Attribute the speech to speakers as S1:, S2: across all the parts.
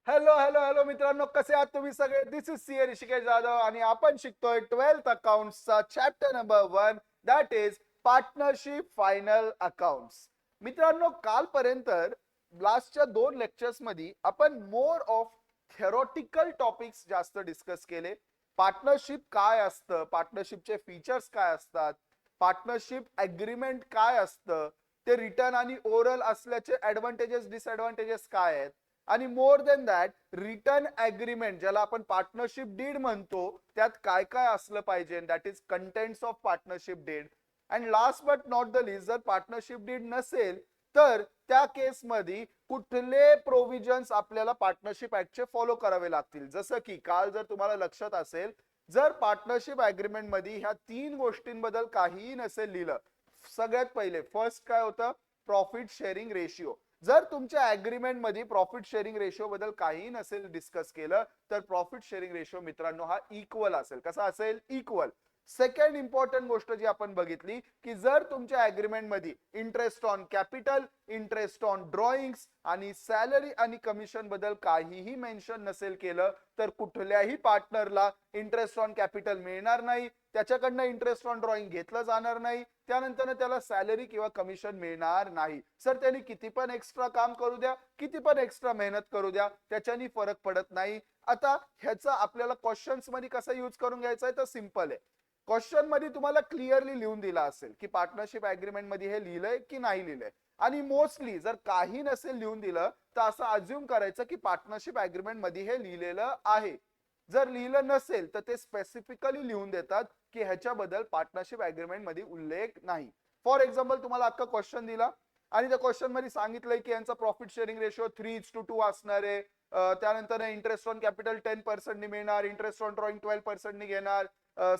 S1: Hello hello hello मित्रांनो, कसे आहात तुम्ही सगळे? This is C Rishikesh Jadhav आणि आपण शिकतोय 12th अकाउंट्सचा chapter number 1, that is partnership final accounts. मित्रांनो, कालपर्यंत लास्टच्या 2 लेक्चर्स मध्ये आपण मोर ऑफ थेरोटिकल टॉपिक्स जास्त डिस्कस केले. पार्टनरशिप काय असतं, पार्टनरशिपचे फीचर्स काय असतात, पार्टनरशिप अग्रीमेंट काय असतं, ते रिटर्न आणि ओरल असल्याचे ऍडव्हान्टेजेस डिसएडव्हान्टेजेस काय आहेत, आणि more than that return agreement ज्याला आपण पार्टनरशिप डीड म्हणतो त्यात काय काय असलं पाहिजे, that is contents of partnership deed. And last but not the list, जर पार्टनरशिप डीड नसेल तर त्या केस मध्ये कुठले प्रोव्हिजन्स आपल्याला पार्टनरशिप ऍक्टचे फॉलो करावे लागतील. जसं की काल जर तुम्हाला लक्षात असेल, जर पार्टनरशिप अग्रीमेंट मध्ये ह्या 3 गोष्टींबद्दल काहीही नसेल लिहिलं, सगळ्यात पहिले फर्स्ट काय होतं, प्रॉफिट शेअरिंग रेशिओ. जर तुमच्या अग्रीमेंट मध्ये प्रॉफिट शेअरिंग रेशो बद्दल काही नसेल डिस्कस केलं तर प्रॉफिट शेअरिंग रेशो मित्रांनो हा इक्वल असेल. कसा असेल? इक्वल. सेकंड इम्पॉर्टंट गोष्ट जी आपण बघितली की जर तुमच्या अग्रीमेंट मध्ये interest on capital, interest on drawings आणि सॅलरी आणि कमिशन बद्दल काहीही मेन्शन नसेल केलं तर कुठल्याही पार्टनरला इंटरेस्ट ऑन कॅपिटल मिळणार नाही, त्याच्याकडनं इंटरेस्ट ऑन ड्रॉइंग घेतलं जाणार नाही, त्यानंतर त्याला सॅलरी किंवा कमिशन मिळणार नाही. सर त्यांनी किती पण एक्स्ट्रा काम करू द्या, किती पण एक्स्ट्रा मेहनत करू द्या, त्याच्यानी फरक पडत नाही. आता ह्याचा आपल्याला क्वेश्चन्स मध्ये कसा यूज करून घ्यायचा आहे तर सिंपल आहे. क्वेश्चन मध्ये तुम्हाला क्लिअरली लिहून दिला असेल की पार्टनरशिप अग्रीमेंट मध्ये हे लिहिलंय की नाही लिहिलंय, आणि मोस्टली जर काही नसेल लिहून दिलं तर असं अज्युम करायचं की पार्टनरशिप अग्रीमेंट मध्ये हे लिहिलेलं आहे. जर लिहिलं नसेल तर ते स्पेसिफिकली लिहून देतात की ह्याच्याबद्दल पार्टनरशिप अग्रीमेंट मध्ये उल्लेख नाही. फॉर एक्झाम्पल तुम्हाला अख्खा क्वेश्चन दिला आणि त्या क्वेश्चन मध्ये सांगितलंय की यांचा प्रॉफिट शेअरिंग रेशो 3:2 असणार आहे, त्यानंतर इंटरेस्ट ऑन कॅपिटल 10% मिळणार, इंटरेस्ट ऑन ड्रॉइंग 12% घेणार,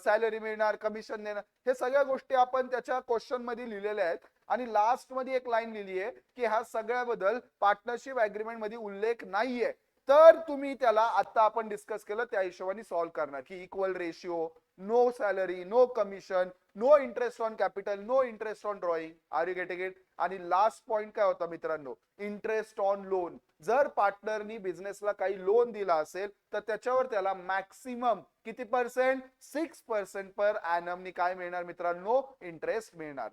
S1: सॅलरी मिळणार, कमिशन देणार, हे सगळ्या गोष्टी आपण त्याच्या क्वेश्चन मध्ये लिहिलेल्या आहेत. आणि लास्ट मध्ये एक लाईन लिहिली आहे की ह्या सगळ्याबद्दल पार्टनरशिप अग्रीमेंट मध्ये उल्लेख नाहीये. तर तुम्ही त्याला आता आपण डिस्कस केलं त्या हिशोबाने सॉल्व्ह करणार की equal ratio, no salary, no commission, no interest on capital, no interest on drawing. Are you getting it? आणि लास्ट पॉइंट काय होता मित्रांनो? Interest on loan. जर पार्टनरनी बिझनेसला काही लोन दिला असेल तर त्याच्यावर त्याला मॅक्सिमम किती पर्सेंट? 6% पर ॲनमनी काय मिळणार मित्रांनो? इंटरेस्ट मिळणार.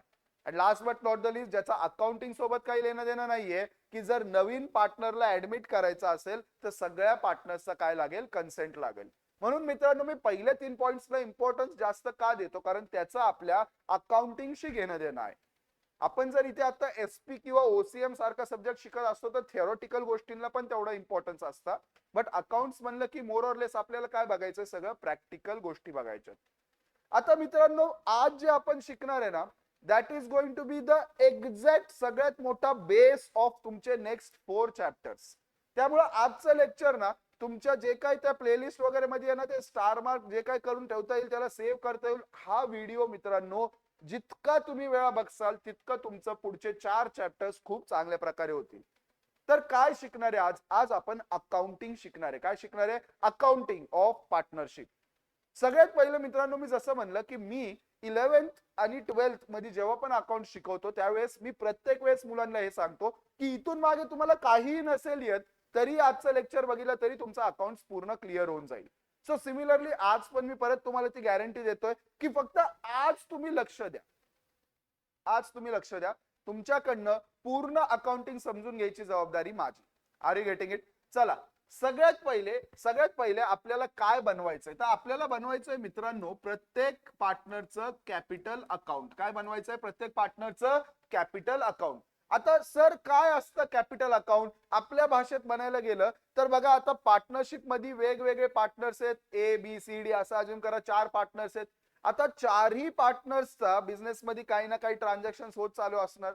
S1: आणि last but not the list, ज्याचा अकाउंटिंग सोबत काही लेणं देणं नाहीये, की जर नवीन पार्टनरला ऍडमिट करायचं असेल तर सगळ्या पार्टनर्सचा काय लागेल? कन्सेंट लागेल. म्हणून मित्रांनो मी पहिल्या 3 पॉइंट्सला इम्पॉर्टन्स जास्त का देतो, कारण त्याचं आपल्या अकाउंटिंगशी घेणं देणं आहे. आपण जर इथे आता एसपी किंवा ओसीएम सारखा सब्जेक्ट शिकत असतो तर थिअरॉटिकल गोष्टींना पण तेवढा इम्पॉर्टन्स असतं. बट अकाउंट्स म्हणलं की मोर ऑर लेस आपल्याला काय बघायचं? सगळं प्रॅक्टिकल गोष्टी बघायच्या. आता मित्रांनो आज जे आपण शिकणार आहे ना, that is going to be the exact सगळ्यात मोठा बेस ऑफ तुमचे नेक्स्ट 4 चॅप्टर्स. त्यामुळे आजचं लेक्चर ना तुमच्या जे काही त्या प्लेलिस्ट वगैरे मध्ये आहे ना, ते स्टार मार्क जे काही करून ठेवता येईल, त्याला सेव्ह करता येईल. हा व्हिडिओ मित्रांनो जितका तुम्ही वेळा बघसाल तितकं तुमचं पुढचे 4 चॅप्टर्स खूप चांगल्या प्रकारे होतील. तर काय शिकणार आहे आज? आज आपण अकाउंटिंग शिकणार आहे. काय शिकणार आहे? Accounting of partnership. सगळ्यात पहिलं मित्रांनो मी जसं म्हणलं की मी 11th आणि 12th मध्ये जेव्हा पण अकाउंट शिकवतो त्यावेळेस मी प्रत्येक वेळेस मुलांना हे सांगतो की इथून मागे तुम्हाला काहीही नसेल येत तरी आजचं लेक्चर बघितलं तरी तुमचा अकाउंट पूर्ण क्लिअर होऊन जाईल. सो सिमिलरली आज पण मी परत तुम्हाला ती गॅरंटी देतोय की फक्त आज तुम्ही लक्ष द्या. आज तुम्ही लक्ष द्या. तुमच्याकडनं पूर्ण अकाउंटिंग समजून घ्यायची जबाबदारी माझी. Are you getting it? चला, सगळ्यात पहिले आपल्याला काय बनवायचंय? तर आपल्याला बनवायचंय मित्रांनो प्रत्येक पार्टनरचं कॅपिटल अकाउंट. काय बनवायचंय? प्रत्येक पार्टनरचं कॅपिटल अकाउंट. आता सर काय असतं कॅपिटल अकाउंट? आपल्या भाषेत म्हणायला गेलं तर बघा, आता पार्टनरशिप मध्ये वेगवेगळे पार्टनर्स आहेत, ए बी सी डी असं अजून करा 4 पार्टनर्स आहेत. आता 4ही पार्टनर्सचा बिझनेस मध्ये काही ना काही ट्रान्झॅक्शन होत चालू असणार,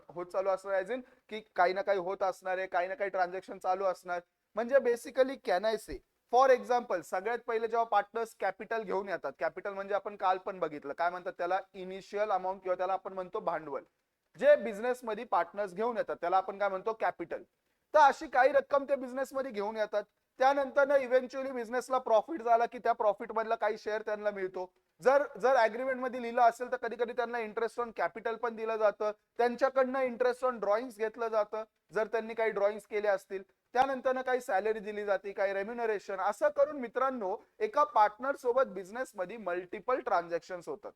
S1: होत चालू असणार ॲज इन की काही ना काही होत असणार आहे, काही ना काही ट्रान्झॅक्शन चालू असणार. म्हणजे basically can I say for example, सगळ्यात पहिले जेव्हा पार्टनर्स कॅपिटल घेऊन येतात, कॅपिटल म्हणजे आपण काल पण बघितलं काय म्हणतात त्याला? इनिशियल अमाऊंट, किंवा त्याला आपण म्हणतो भांडवल. जे बिझनेस मध्ये पार्टनर्स घेऊन येतात त्याला आपण काय म्हणतो? कॅपिटल. तर अशी काही रक्कम ते बिझनेस मध्ये घेऊन येतात. त्यानंतर ना इव्हेंच्युअली बिझनेसला प्रॉफिट झाला की त्या प्रॉफिट मधला काही शेअर त्यांना मिळतो. जर जर अग्रीमेंट मध्ये लिहिलं असेल तर कधी कधी त्यांना इंटरेस्ट ऑन कॅपिटल पण दिलं जातं, त्यांच्याकडनं इंटरेस्ट ऑन ड्रॉइंग्स घेतलं जातं जर त्यांनी काही ड्रॉइंग्स केले असतील. त्यानंतर काही सॅलरी दिली जाते, काही रेम्युनरेशन, असं करून मित्रांनो एका पार्टनर सोबत बिझनेस मध्ये मल्टिपल ट्रान्झॅक्शन होतात.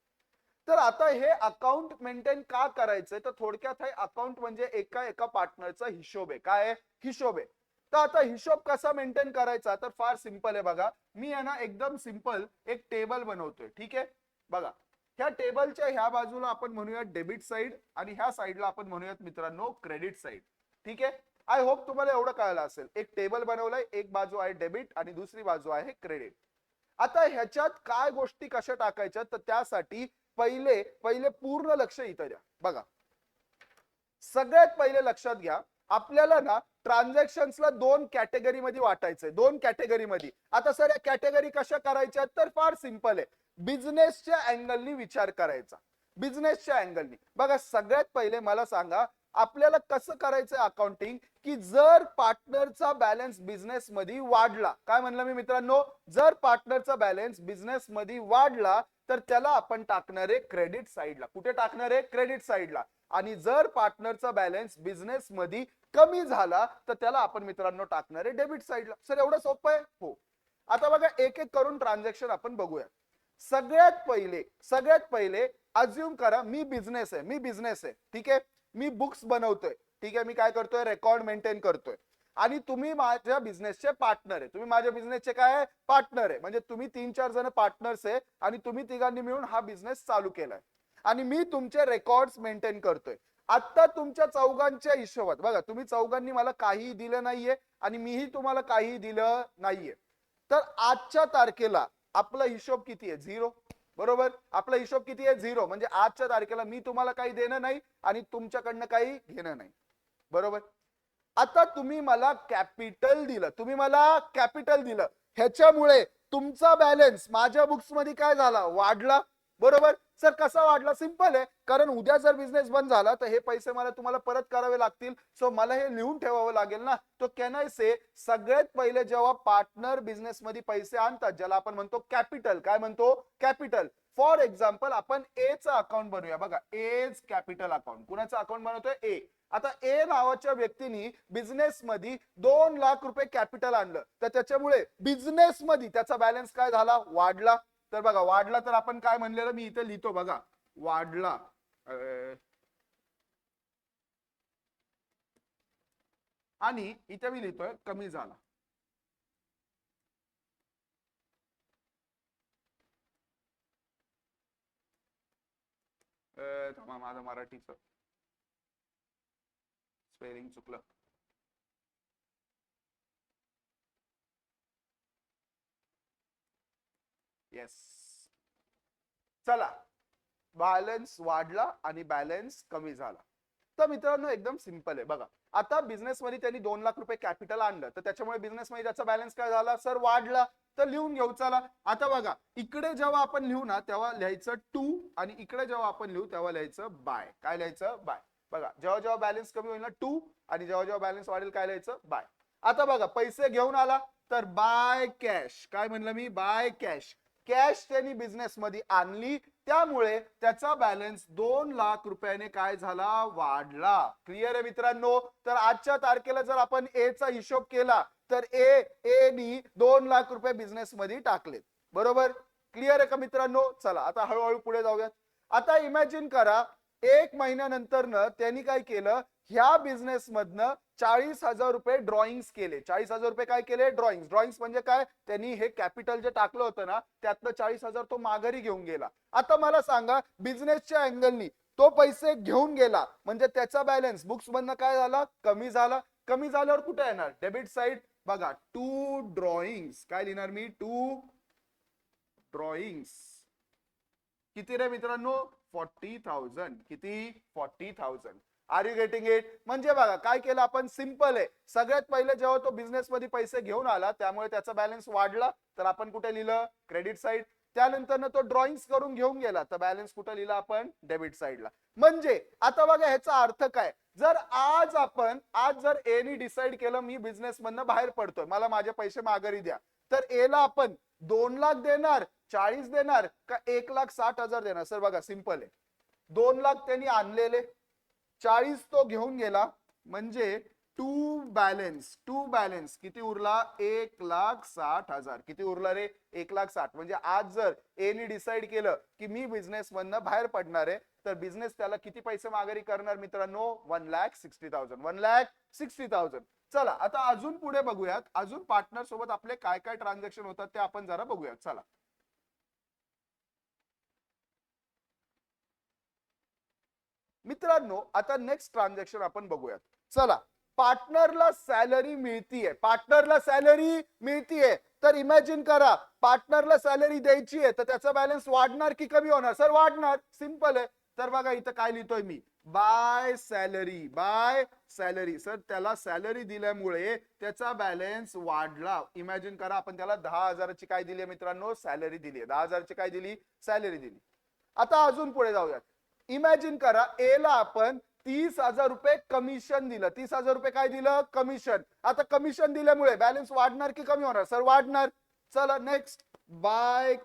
S1: तर आता हे अकाउंट मेंटेन का करायचंय, तर थोडक्यात हे अकाउंट म्हणजे एका एका पार्टनरचा हिशोब आहे. काय आहे? हिशोब आहे. तर आता हिशोब कसा मेंटेन करायचा, तर फार सिंपल आहे. बघा, मी आहे ना एकदम सिंपल एक टेबल बनवतोय. ठीक आहे, बघा ह्या टेबलच्या ह्या बाजूला आपण म्हणूयात डेबिट साइड आणि ह्या साइडला आपण म्हणूयात मित्रांनो क्रेडिट साइड. ठीक आहे, आय होप तुम्हाला एवढं कळलं असेल. एक टेबल बनवलंय, एक बाजू आहे डेबिट आणि दुसरी बाजू आहे क्रेडिट. आता ह्याच्यात काय गोष्टी कशा टाकायच्या, तर त्यासाठी पहिले पहिले पूर्ण लक्ष इथं द्या. बघा, सगळ्यात पहिले लक्षात घ्या, आपल्याला ना ट्रान्झॅक्शन्सला दोन कॅटेगरी मध्ये वाटायचंय. दोन कॅटेगरी मध्ये. आता सर या कॅटेगरी कशा करायच्या, तर फार सिंपल आहे. बिझनेसच्या अँगलनी विचार करायचा. बिझनेसच्या अँगलनी बघा, सगळ्यात पहिले मला सांगा आपल्याला कसं करायचं अकाउंटिंग, की जर पार्टनरचा बॅलन्स बिझनेस मध्ये वाढला, काय म्हणलं मी मित्रांनो, जर पार्टनरचा बॅलन्स बिझनेस मध्ये वाढला तर त्याला आपण टाकणार आहे क्रेडिट साइडला. कुठे टाकणार आहे? क्रेडिट साइडला. आणि जर पार्टनरचा बॅलन्स बिझनेस मध्ये कमी झाला तर त्याला आपण मित्रांनो टाकणार आहे डेबिट साइडला. सर एवढं सोपं आहे? हो. आता बघा, एक एक करून ट्रान्झॅक्शन आपण बघूया. सगळ्यात पहिले अज्युम करा मी बिझनेस आहे. ठीक आहे, मी बुक्स बनवतोय. ठीक आहे, मी काय करतोय? रेकॉर्ड मेंटेन करतोय. आणि तुम्ही माझ्या बिझनेसचे पार्टनर आहे. तुम्ही माझ्या बिझनेसचे काय? पार्टनर आहे. म्हणजे तुम्ही 3-4 जण पार्टनर्स आहे आणि तुम्ही तिघांनी मिळून हा बिझनेस चालू केलाय आणि मी तुमचे रेकॉर्ड्स मेंटेन करतोय. आता तुमच्या चौघांच्या हिशोबात बघा, तुम्ही चौघांनी मला काहीही दिलं नाहीये आणि मीही तुम्हाला काहीही दिलं नाहीये. तर आजच्या तारखेला आपला हिशोब किती आहे? 0. बरोबर, आपला हिशोब किती आहे? 0. म्हणजे आजच्या तारखेला मी तुम्हाला काही देणं नाही आणि तुमच्याकडनं काही घेणं नाही. बरोबर. आता तुम्ही मला कॅपिटल दिलं, ह्याच्यामुळे तुमचा बॅलन्स माझ्या बुक्स मध्ये काय झाला? वाढला. बरोबर. सर कसा वाढला? सिंपल आहे, कारण उद्या जर बिझनेस बंद झाला तर हे पैसे मला तुम्हाला परत करावे लागतील. सो मला हे लिहून ठेवावं लागेल ना. तो कॅन आय से, सगळ्यात पहिले जेव्हा पार्टनर बिझनेस मध्ये पैसे आणतात, ज्याला आपण म्हणतो कॅपिटल. काय म्हणतो? कॅपिटल. फॉर एक्झाम्पल आपण ए चं अकाउंट बनवूया. बघा, एज कॅपिटल अकाउंट. कुणाचं अकाउंट बनवतोय? ए. आता ए नावाच्या व्यक्तीने बिझनेस मध्ये 2 लाख रुपये कॅपिटल आणलं, तर त्याच्यामुळे बिझनेस मध्ये त्याचा बॅलन्स काय झाला? वाढला. तर बघा, वाढला तर आपण काय म्हणलेलं, मी इथे लिहितो बघा, वाढला. आणि इथे मी लिहितोय कमी झाला. माझं मराठीचं स्पेलिंग चुकलं. येस, चला, बॅलन्स वाढला आणि बॅलन्स कमी झाला. तर मित्रांनो एकदम सिंपल आहे. बघा, आता बिझनेस मध्ये त्यांनी 2 लाख रुपये कॅपिटल आणलं, तर त्याच्यामुळे बिझनेस मध्ये त्याचा बॅलन्स काय झाला? सर वाढला. तर लिहून घेऊ. चला, आता बघा, इकडे जेव्हा आपण लिहू ना तेव्हा लिहायचं टू आणि इकडे जेव्हा आपण लिहू तेव्हा लिहायचं बाय. काय लिहायचं? बाय. बघा, जेव्हा जेव्हा बॅलन्स कमी होईल ना टू, आणि जेव्हा जेव्हा बॅलन्स वाढेल काय लिहायचं? बाय. आता बघा, पैसे घेऊन आला तर बाय कॅश. काय म्हणलं मी? By cash. कॅश त्यांनी बिझनेस मध्ये आणली, त्यामुळे त्याचा बॅलन्स 2 लाख रुपयाने काय झाला? वाढला. क्लिअर आहे मित्रांनो? तर आजच्या तारखेला जर आपण ए चा हिशोब केला तर ए नी 2 लाख रुपये बिझनेस मध्ये टाकले. बरोबर. क्लिअर आहे का मित्रांनो? चला, आता हळूहळू पुढे जाऊयात. आता इमॅजिन करा, 1 महिन्यानंतर त्यांनी काय केलं, ह्या बिझनेस मधनं 40,000 रुपये ड्रॉइंग्स केले. 40,000 रुपये काय केले? ड्रॉइंग्स. ड्रॉइंग्स म्हणजे काय? त्यांनी हे कॅपिटल जे टाकलं होतं ना त्यातलं 40,000 तो माघारी घेऊन गेला. आता मला सांगा, बिझनेसच्या अँगलनी तो पैसे घेऊन गेला म्हणजे त्याचा बॅलन्स बुक्स मधनं काय झाला? कमी झाला. कमी झाल्यावर कुठे येणार? Debit side. बघा, टू ड्रॉइंग्स. काय लिहिणार मी? To drawings. किती रे मित्रांनो? 40,000. किती? 40,000. Are you getting it? म्हणजे बघा, काय केलं आपण? सिंपल आहे. सगळ्यात पहिले जेव्हा तो बिझनेस मध्ये पैसे घेऊन आला त्यामुळे त्याचा बॅलन्स वाढला, तर आपण कुठे लिहिलं? Credit side. त्यानंतर तो ड्रॉइंग्स करून घेऊन गेला तर बॅलन्स कुठे लिहिला आपण? डेबिट साइडला. म्हणजे आता बघा, ह्याचा अर्थ काय? जर आज जर ए नी डिसाइड केलं मी बिझनेस मधनं बाहेर पडतोय, मला माझे पैसे माघारी द्या, तर ए ला आपण 2 लाख देणार, 40 देणार का 1,60,000 देणार? सर बघा, सिंपल आहे. 2 लाख त्यांनी आणलेले, 40 तो घेऊन गेला, म्हणजे टू बॅलन्स किती उरला 1,60,000. किती उरला रे 1,60,000. म्हणजे आज जर ए ने डिसाइड केलं की मी बिझनेस मधनं बाहेर पडणार आहे तर बिझनेस त्याला किती पैसे माघारी करणार मित्रांनो 1,60,000. 1,60,000. चला आता अजून पुढे बघूयात अजून पार्टनर सोबत आपले काय काय ट्रान्झॅक्शन होतात ते आपण जरा बघूयात. चला मित्रांनो आता नेक्स्ट ट्रान्झॅक्शन आपण बघूयात. चला पार्टनरला सॅलरी मिळतीये पार्टनरला सॅलरी मिळतीये तर इमॅजिन करा पार्टनरला सॅलरी द्यायची आहे तर त्याचा बॅलन्स वाढणार की कमी होणार सर वाढणार सिंपल आहे. तर बघा इथं काय लिहितोय मी बाय सॅलरी सर त्याला सॅलरी दिल्यामुळे त्याचा बॅलन्स वाढला. इमॅजिन करा आपण त्याला 10,000ची काय दिली मित्रांनो सॅलरी दिली 10,000ची काय दिली सॅलरी दिली. आता अजून पुढे जाऊयात. इमॅजिन करा ए ला आपण 30,000 रुपये कमिशन दिलं 30,000 रुपये काय दिलं कमिशन. आता कमिशन दिल्यामुळे बॅलन्स वाढणार की कमी होणार सर वाढणार. चला नेक्स्ट बाय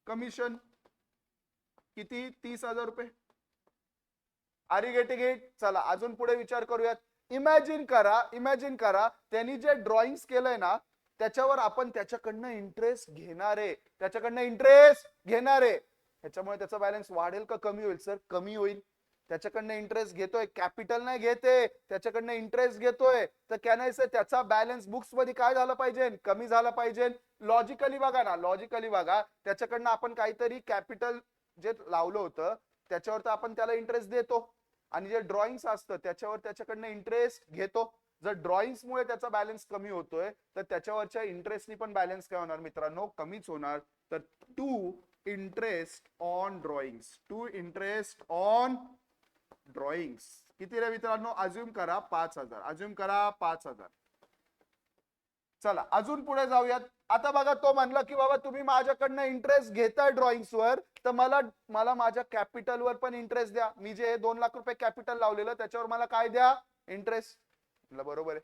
S1: कमिशन किती 30,000 रुपये. Are you getting it. चला अजून पुढे विचार करूयात. इमॅजिन करा त्यांनी जे ड्रॉइंग केलंय ना त्याच्यावर आपण त्याच्याकडनं इंटरेस्ट घेणार आहे ह्याच्यामुळे त्याचा बॅलन्स वाढेल का कमी होईल सर कमी होईल. त्याच्याकडनं इंटरेस्ट घेतोय कॅपिटल नाही घेते त्याच्याकडनं इंटरेस्ट घेतोय तर कॅनायचं त्याचा बॅलन्स बुक्स मध्ये काय झालं पाहिजे कमी झाला पाहिजे. लॉजिकली बघा त्याच्याकडनं आपण काहीतरी कॅपिटल जे लावलं होतं त्याच्यावर तर आपण त्याला इंटरेस्ट देतो आणि जे ड्रॉइंग्स असतं त्याच्यावर त्याच्याकडनं इंटरेस्ट घेतो. जर ड्रॉइंग्स मुळे त्याचा बॅलन्स कमी होतोय तर त्याच्यावरच्या इंटरेस्टनी पण बॅलन्स काय होणार मित्रांनो कमीच होणार. तर टू इंटरेस्ट ऑन ड्रॉइंग्स किती रे मित्रांनो अज्युम करा 5,000. चला अजून पुढे जाऊयात. आता बघा तो म्हणला की बाबा तुम्ही माझ्याकडनं इंटरेस्ट घेताय ड्रॉइंग्स वर तर मला माझ्या कॅपिटलवर पण इंटरेस्ट द्या. मी जे 2 लाख रुपये कॅपिटल लावलेलं त्याच्यावर मला काय द्या इंटरेस्ट. बरोबर आहे.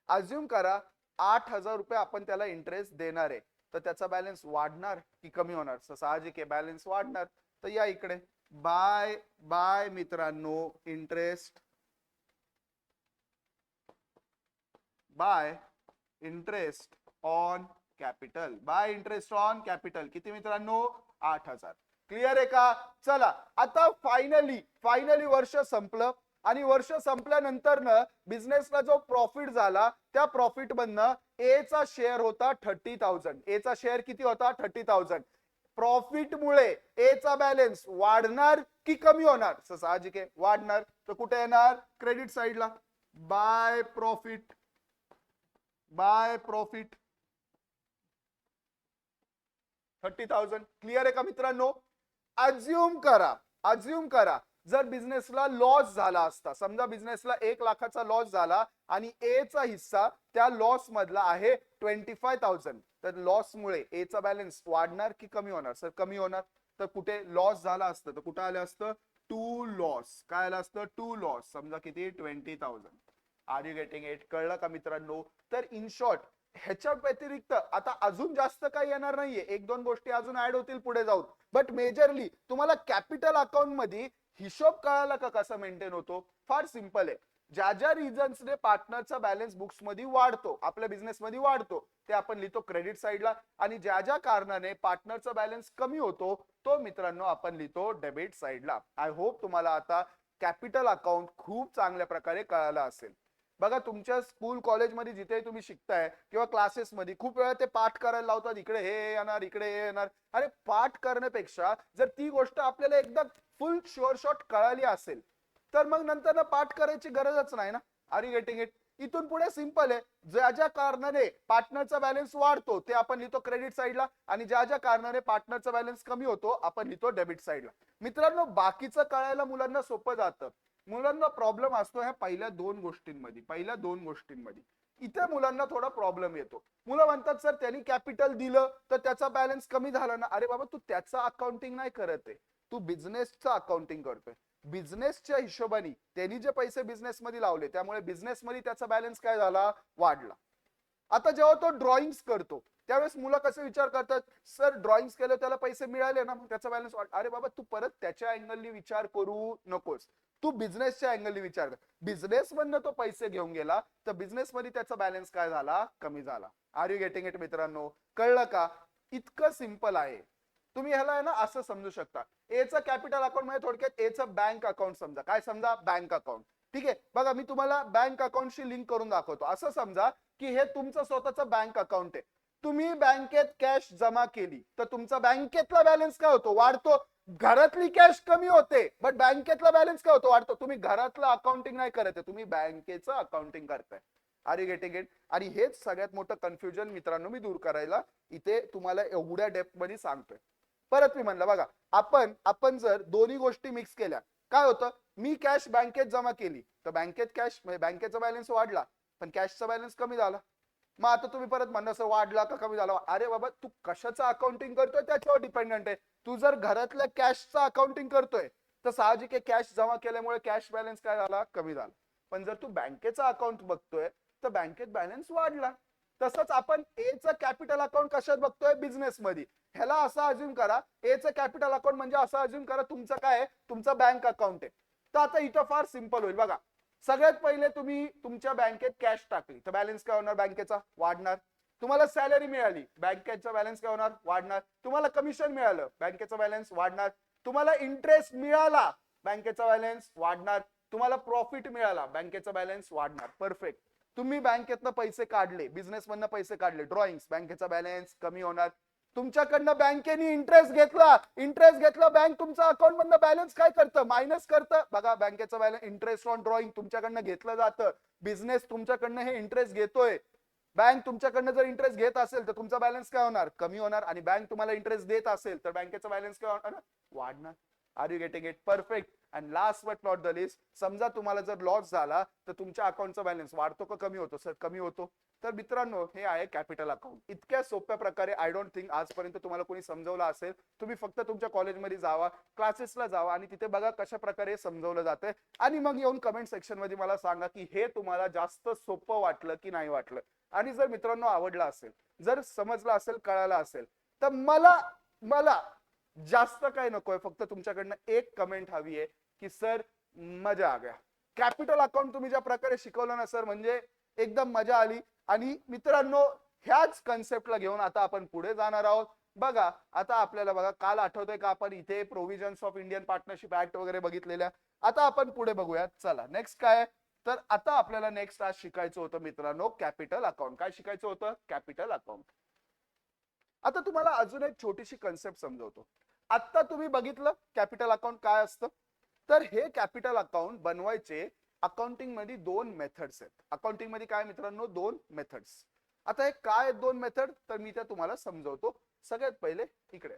S1: अज्युम करा 8,000 रुपये आपण त्याला इंटरेस्ट देणार आहे तर त्याचा बॅलन्स वाढणार की कमी होणार साहजिक आहे बॅलन्स वाढणार. तर या इकडे बाय मित्रांनो इंटरेस्ट ऑन कॅपिटल किती मित्रांनो 8,000. क्लिअर आहे का. चला आता फायनली वर्ष संपलं आणि वर्ष संपल्यानंतर न बिझनेसला जो प्रॉफिट झाला त्या प्रॉफिट मधनं ए चा शेअर होता 30,000. ए चा शेअर किती होता 30,000. प्रॉफिट मुळे ए चा बॅलन्स वाढणार की कमी होणार साहजिक आहे वाढणार. तर कुठे येणार क्रेडिट साइडला बाय प्रॉफिट 30,000. क्लिअर आहे का मित्रांनो. अज्युम करा जर बिझनेसला लॉस झाला असता समजा बिझनेसला 1 लाखाचा लॉस झाला आणि ए चा हिस्सा त्या लॉस मधला आहे 25,000 तर लॉस मुळे ए चा बॅलन्स वाढणार की कमी होणार सर कमी होणार. तर कुठे लॉस झाला असतं तर कुठे आलं असतं टू लॉस काय आलं असतं टू लॉस समजा किती 20,000. Are you getting it. कळलं का मित्रांनो. तर इन शॉर्ट ह्याच्या व्यतिरिक्त आता अजून जास्त काही येणार नाहीये 1-2 गोष्टी अजून ऍड होतील पुढे जाऊन. बट मेजरली तुम्हाला कॅपिटल अकाउंट मध्ये हिशोब कळाला का कसा मेंटेन होतो. फार सिंपल आहे. ज्या रिझन्सने पार्टनरचा बॅलन्स बुक्स मध्ये वाढतो आपल्या बिझनेस मध्ये वाढतो ते आपण लिहितो क्रेडिट साइडला आणि ज्या कारणाने पार्टनरचा बॅलन्स कमी होतो तो मित्रांनो आपण लिहितो डेबिट साइडला. आय होप तुम्हाला आता कॅपिटल अकाउंट खूप चांगल्या प्रकारे कळाला असेल. बघा तुमच्या स्कूल कॉलेजमध्ये जिथे तुम्ही शिकताय किंवा क्लासेसमध्ये खूप वेळा ते पाठ करायला लावतात इकडे हे येणार इकडे हे येणार. अरे पाठ करण्यापेक्षा जर ती गोष्ट आपल्याला एकदा फुल शुअर शॉट कळाली असेल तर मग नंतर पाठ करायची गरजच नाही ना. Are you getting it. इथून पुढे सिंपल आहे. ज्या कारणाने पार्टनरचा बॅलन्स वाढतो ते आपण लिहितो क्रेडिट साइडला आणि ज्या कारणाने पार्टनरचा बॅलन्स कमी होतो आपण लिहितो डेबिट साइडला. मित्रांनो बाकीचं कळायला मुलांना सोपं जातं. मुलांना प्रॉब्लेम असतो ह्या पहिल्या दोन गोष्टींमध्ये इथे मुलांना थोडा प्रॉब्लेम येतो. मुलं म्हणतात सर त्यांनी कॅपिटल दिलं तर त्याचा बॅलन्स कमी झाला ना. अरे बाबा तू त्याचं अकाउंटिंग नाही करत आहे तू बिझनेसचं अकाउंटिंग करतोय. बिझनेसच्या हिशोबाने त्यांनी जे पैसे बिझनेस मध्ये लावले त्यामुळे बिझनेस मध्ये त्याचा बॅलन्स काय झाला वाढला. आता जेव्हा तो ड्रॉइंग्स करतो त्यावेळेस मुलं कसे विचार करतात सर ड्रॉइंग्स केलं त्याला पैसे मिळाले ना त्याचा बॅलन्स वाढ. अरे बाबा तू परत त्याच्या अँगलनी विचार करू नकोस. तू बिझनेसच्या अँगलने विचार कर. बिझनेस मधनं तो पैसे घेऊन गेला तर बिझनेस मध्ये त्याचा बॅलन्स काय झाला, कमी झाला. आर यू गेटिंग इट मित्रांनो? कळलं का? इतकं सिंपल आहे. तुम्ही ह्याला आहे ना असं समजू शकता. एचं कॅपिटल अकाउंट म्हणजे थोडक्यात एचं बँक अकाउंट समजा. काय समजा? Bank account. ठीक आहे, बघा मी तुम्हाला बँक अकाउंटशी लिंक करून दाखवतो. असं समजा की हे तुमचं स्वतःचं बँक अकाउंट आहे. तुम्ही बँकेत कॅश जमा केली तर तुमचा बँकेतला बॅलन्स काय होतो, वाढतो. घरातली कॅश कमी होते बट बँकेतला बॅलन्स काय होतो, वाढतो. तुम्ही घरातलं अकाउंटिंग नाही करत आहे, तुम्ही बँकेचं अकाउंटिंग करताय. Are you getting it? आणि हेच सगळ्यात मोठं कन्फ्युजन मित्रांनो मी दूर करायला इथे तुम्हाला एवढ्या डेप्थ मध्ये सांगतोय. परत मी म्हणलं बघा, आपण जर दोन्ही गोष्टी मिक्स केल्या काय होतं, मी कॅश बँकेत जमा केली तर बँकेत कॅश म्हणजे बँकेचा बॅलन्स वाढला पण कॅशचा बॅलन्स कमी झाला. मग आता तुम्ही परत म्हणणार सर वाढला का कमी झाला? अरे बाबा तू कशाचं अकाउंटिंग करतोय त्याच्यावर डिपेंडंट आहे. तू जर घरातल्या कॅशचं अकाउंटिंग करतोय तर साहजिक आहे कॅश जमा केल्यामुळे कॅश बॅलन्स काय झाला, कमी झाला. पण जर तू बँकेचा अकाउंट बघतोय तर बँकेत बॅलन्स वाढला. तसंच आपण एचं कॅपिटल अकाउंट कशात बघतोय, बिझनेस मध्ये. ह्याला असं अज्युम करा, एचं कॅपिटल अकाउंट म्हणजे असं अज्युम करा तुमचं काय आहे, तुमचं बँक अकाउंट आहे. तर आता इथं फार सिंपल होईल बघा. सगळ्यात पहिले तुम्ही तुमच्या बँकेत कॅश टाकली तर बॅलन्स काय होणार, बँकेचा वाढणार. तुम्हाला सॅलरी मिळाली, बँकेचा बॅलन्स काय होणार, वाढणार. तुम्हाला कमिशन मिळालं, बँकेचा बॅलन्स वाढणार. तुम्हाला इंटरेस्ट मिळाला, बँकेचा बॅलन्स वाढणार. तुम्हाला प्रॉफिट मिळाला, बँकेचा बॅलन्स वाढणार. परफेक्ट. तुम्ही बँकेतनं पैसे काढले, बिझनेस मधनं पैसे काढले, ड्रॉइंग्स, बँकेचा बॅलन्स कमी होणार. तुमच्याकडनं बँकेने इंटरेस्ट घेतला बँक तुमचा अकाउंट मधनं बॅलन्स काय करतं, मायनस करतं. बघा बँकेचं बॅलन्स, इंटरेस्ट ऑन ड्रॉइंग तुमच्याकडनं घेतलं जातं. बिझनेस तुमच्याकडनं हे इंटरेस्ट घेतोय. बँक तुमच्याकडनं जर इंटरेस्ट घेत असेल तर तुमचा बॅलन्स काय होणार, कमी होणार. आणि बँक तुम्हाला इंटरेस्ट देत असेल तर बँकेचा बॅलन्स काय होणार, वाढणार. Are you getting it? Perfect. And last but not the list, समजा तुम्हाला जर लॉस झाला तर तुमच्या अकाउंटचा बॅलन्स वाढतो का कमी होतो? सर कमी होतो. तर मित्रांनो हे आहे कॅपिटल अकाउंट. इतक्या सोप्या प्रकारे आय डोंट थिंक आजपर्यंत तुम्हाला कोणी समजवलं असेल. तुम्ही फक्त तुमच्या कॉलेजमध्ये जावा, क्लासेसला जावा आणि तिथे बघा कशा प्रकारे समजवलं जातंय. आणि मग येऊन कमेंट सेक्शन मध्ये मला सांगा की हे तुम्हाला जास्त सोपं वाटलं की नाही वाटलं. आणि जर मित्रांनो आवडला असेल, जर समजलं असेल, कळालं असेल तर मला जास्त काय नकोय, फक्त तुमच्याकडनं एक कमेंट हवी आहे की सर मजा आ गया. कॅपिटल अकाउंट तुम्ही ज्या प्रकारे शिकवलं ना सर, म्हणजे एकदम मजा आली. आणि मित्रांनो ह्याच कन्सेप्टला घेऊन आता आपण पुढे जाणार आहोत. बघा आता आपल्याला बघा, काल आठवतंय का आपण इथे provisions of Indian partnership act वगैरे बघितलेल्या. आता आपण पुढे बघूयात. चला नेक्स्ट काय, तर आता आपल्याला नेक्स्ट आज शिकायचं होतं मित्रांनो कॅपिटल अकाउंट. काय शिकायचं होतं? Capital account. आता तुम्हाला अजून एक छोटीशी कन्सेप्ट समजवतो. आता तुम्ही बघितलं कॅपिटल अकाउंट काय असतं. तर हे कॅपिटल अकाउंट बनवायचे अकाउंटिंग मध्ये दोन मेथड्स आहेत. अकाउंटिंग मध्ये काय मित्रांनो, दोन मेथड्स. आता हे काय दोन मेथड, तर मी त्या तुम्हाला समजवतो. सगळ्यात पहिले इकडे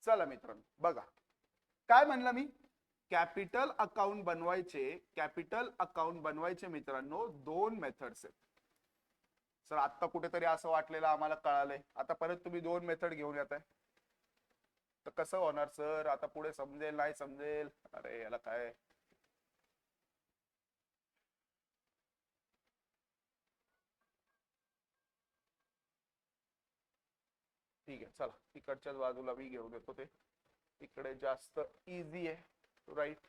S1: चला मित्रांनो बघा, काय म्हणलं मी, कॅपिटल अकाउंट बनवायचे मित्रांनो दोन मेथड्स आहेत. सर आता कुठेतरी असं वाटलेलं आम्हाला कळालंय, आता परत तुम्ही दोन मेथड घेऊन येत आहे तर कसं होणार सर? आता पुढे समजेल नाही समजेल? अरे याला काय, ठीक आहे चला इकडच्याच बाजूला मी घेऊन येतो ते, इकडे जास्त इझी आहे. राईट,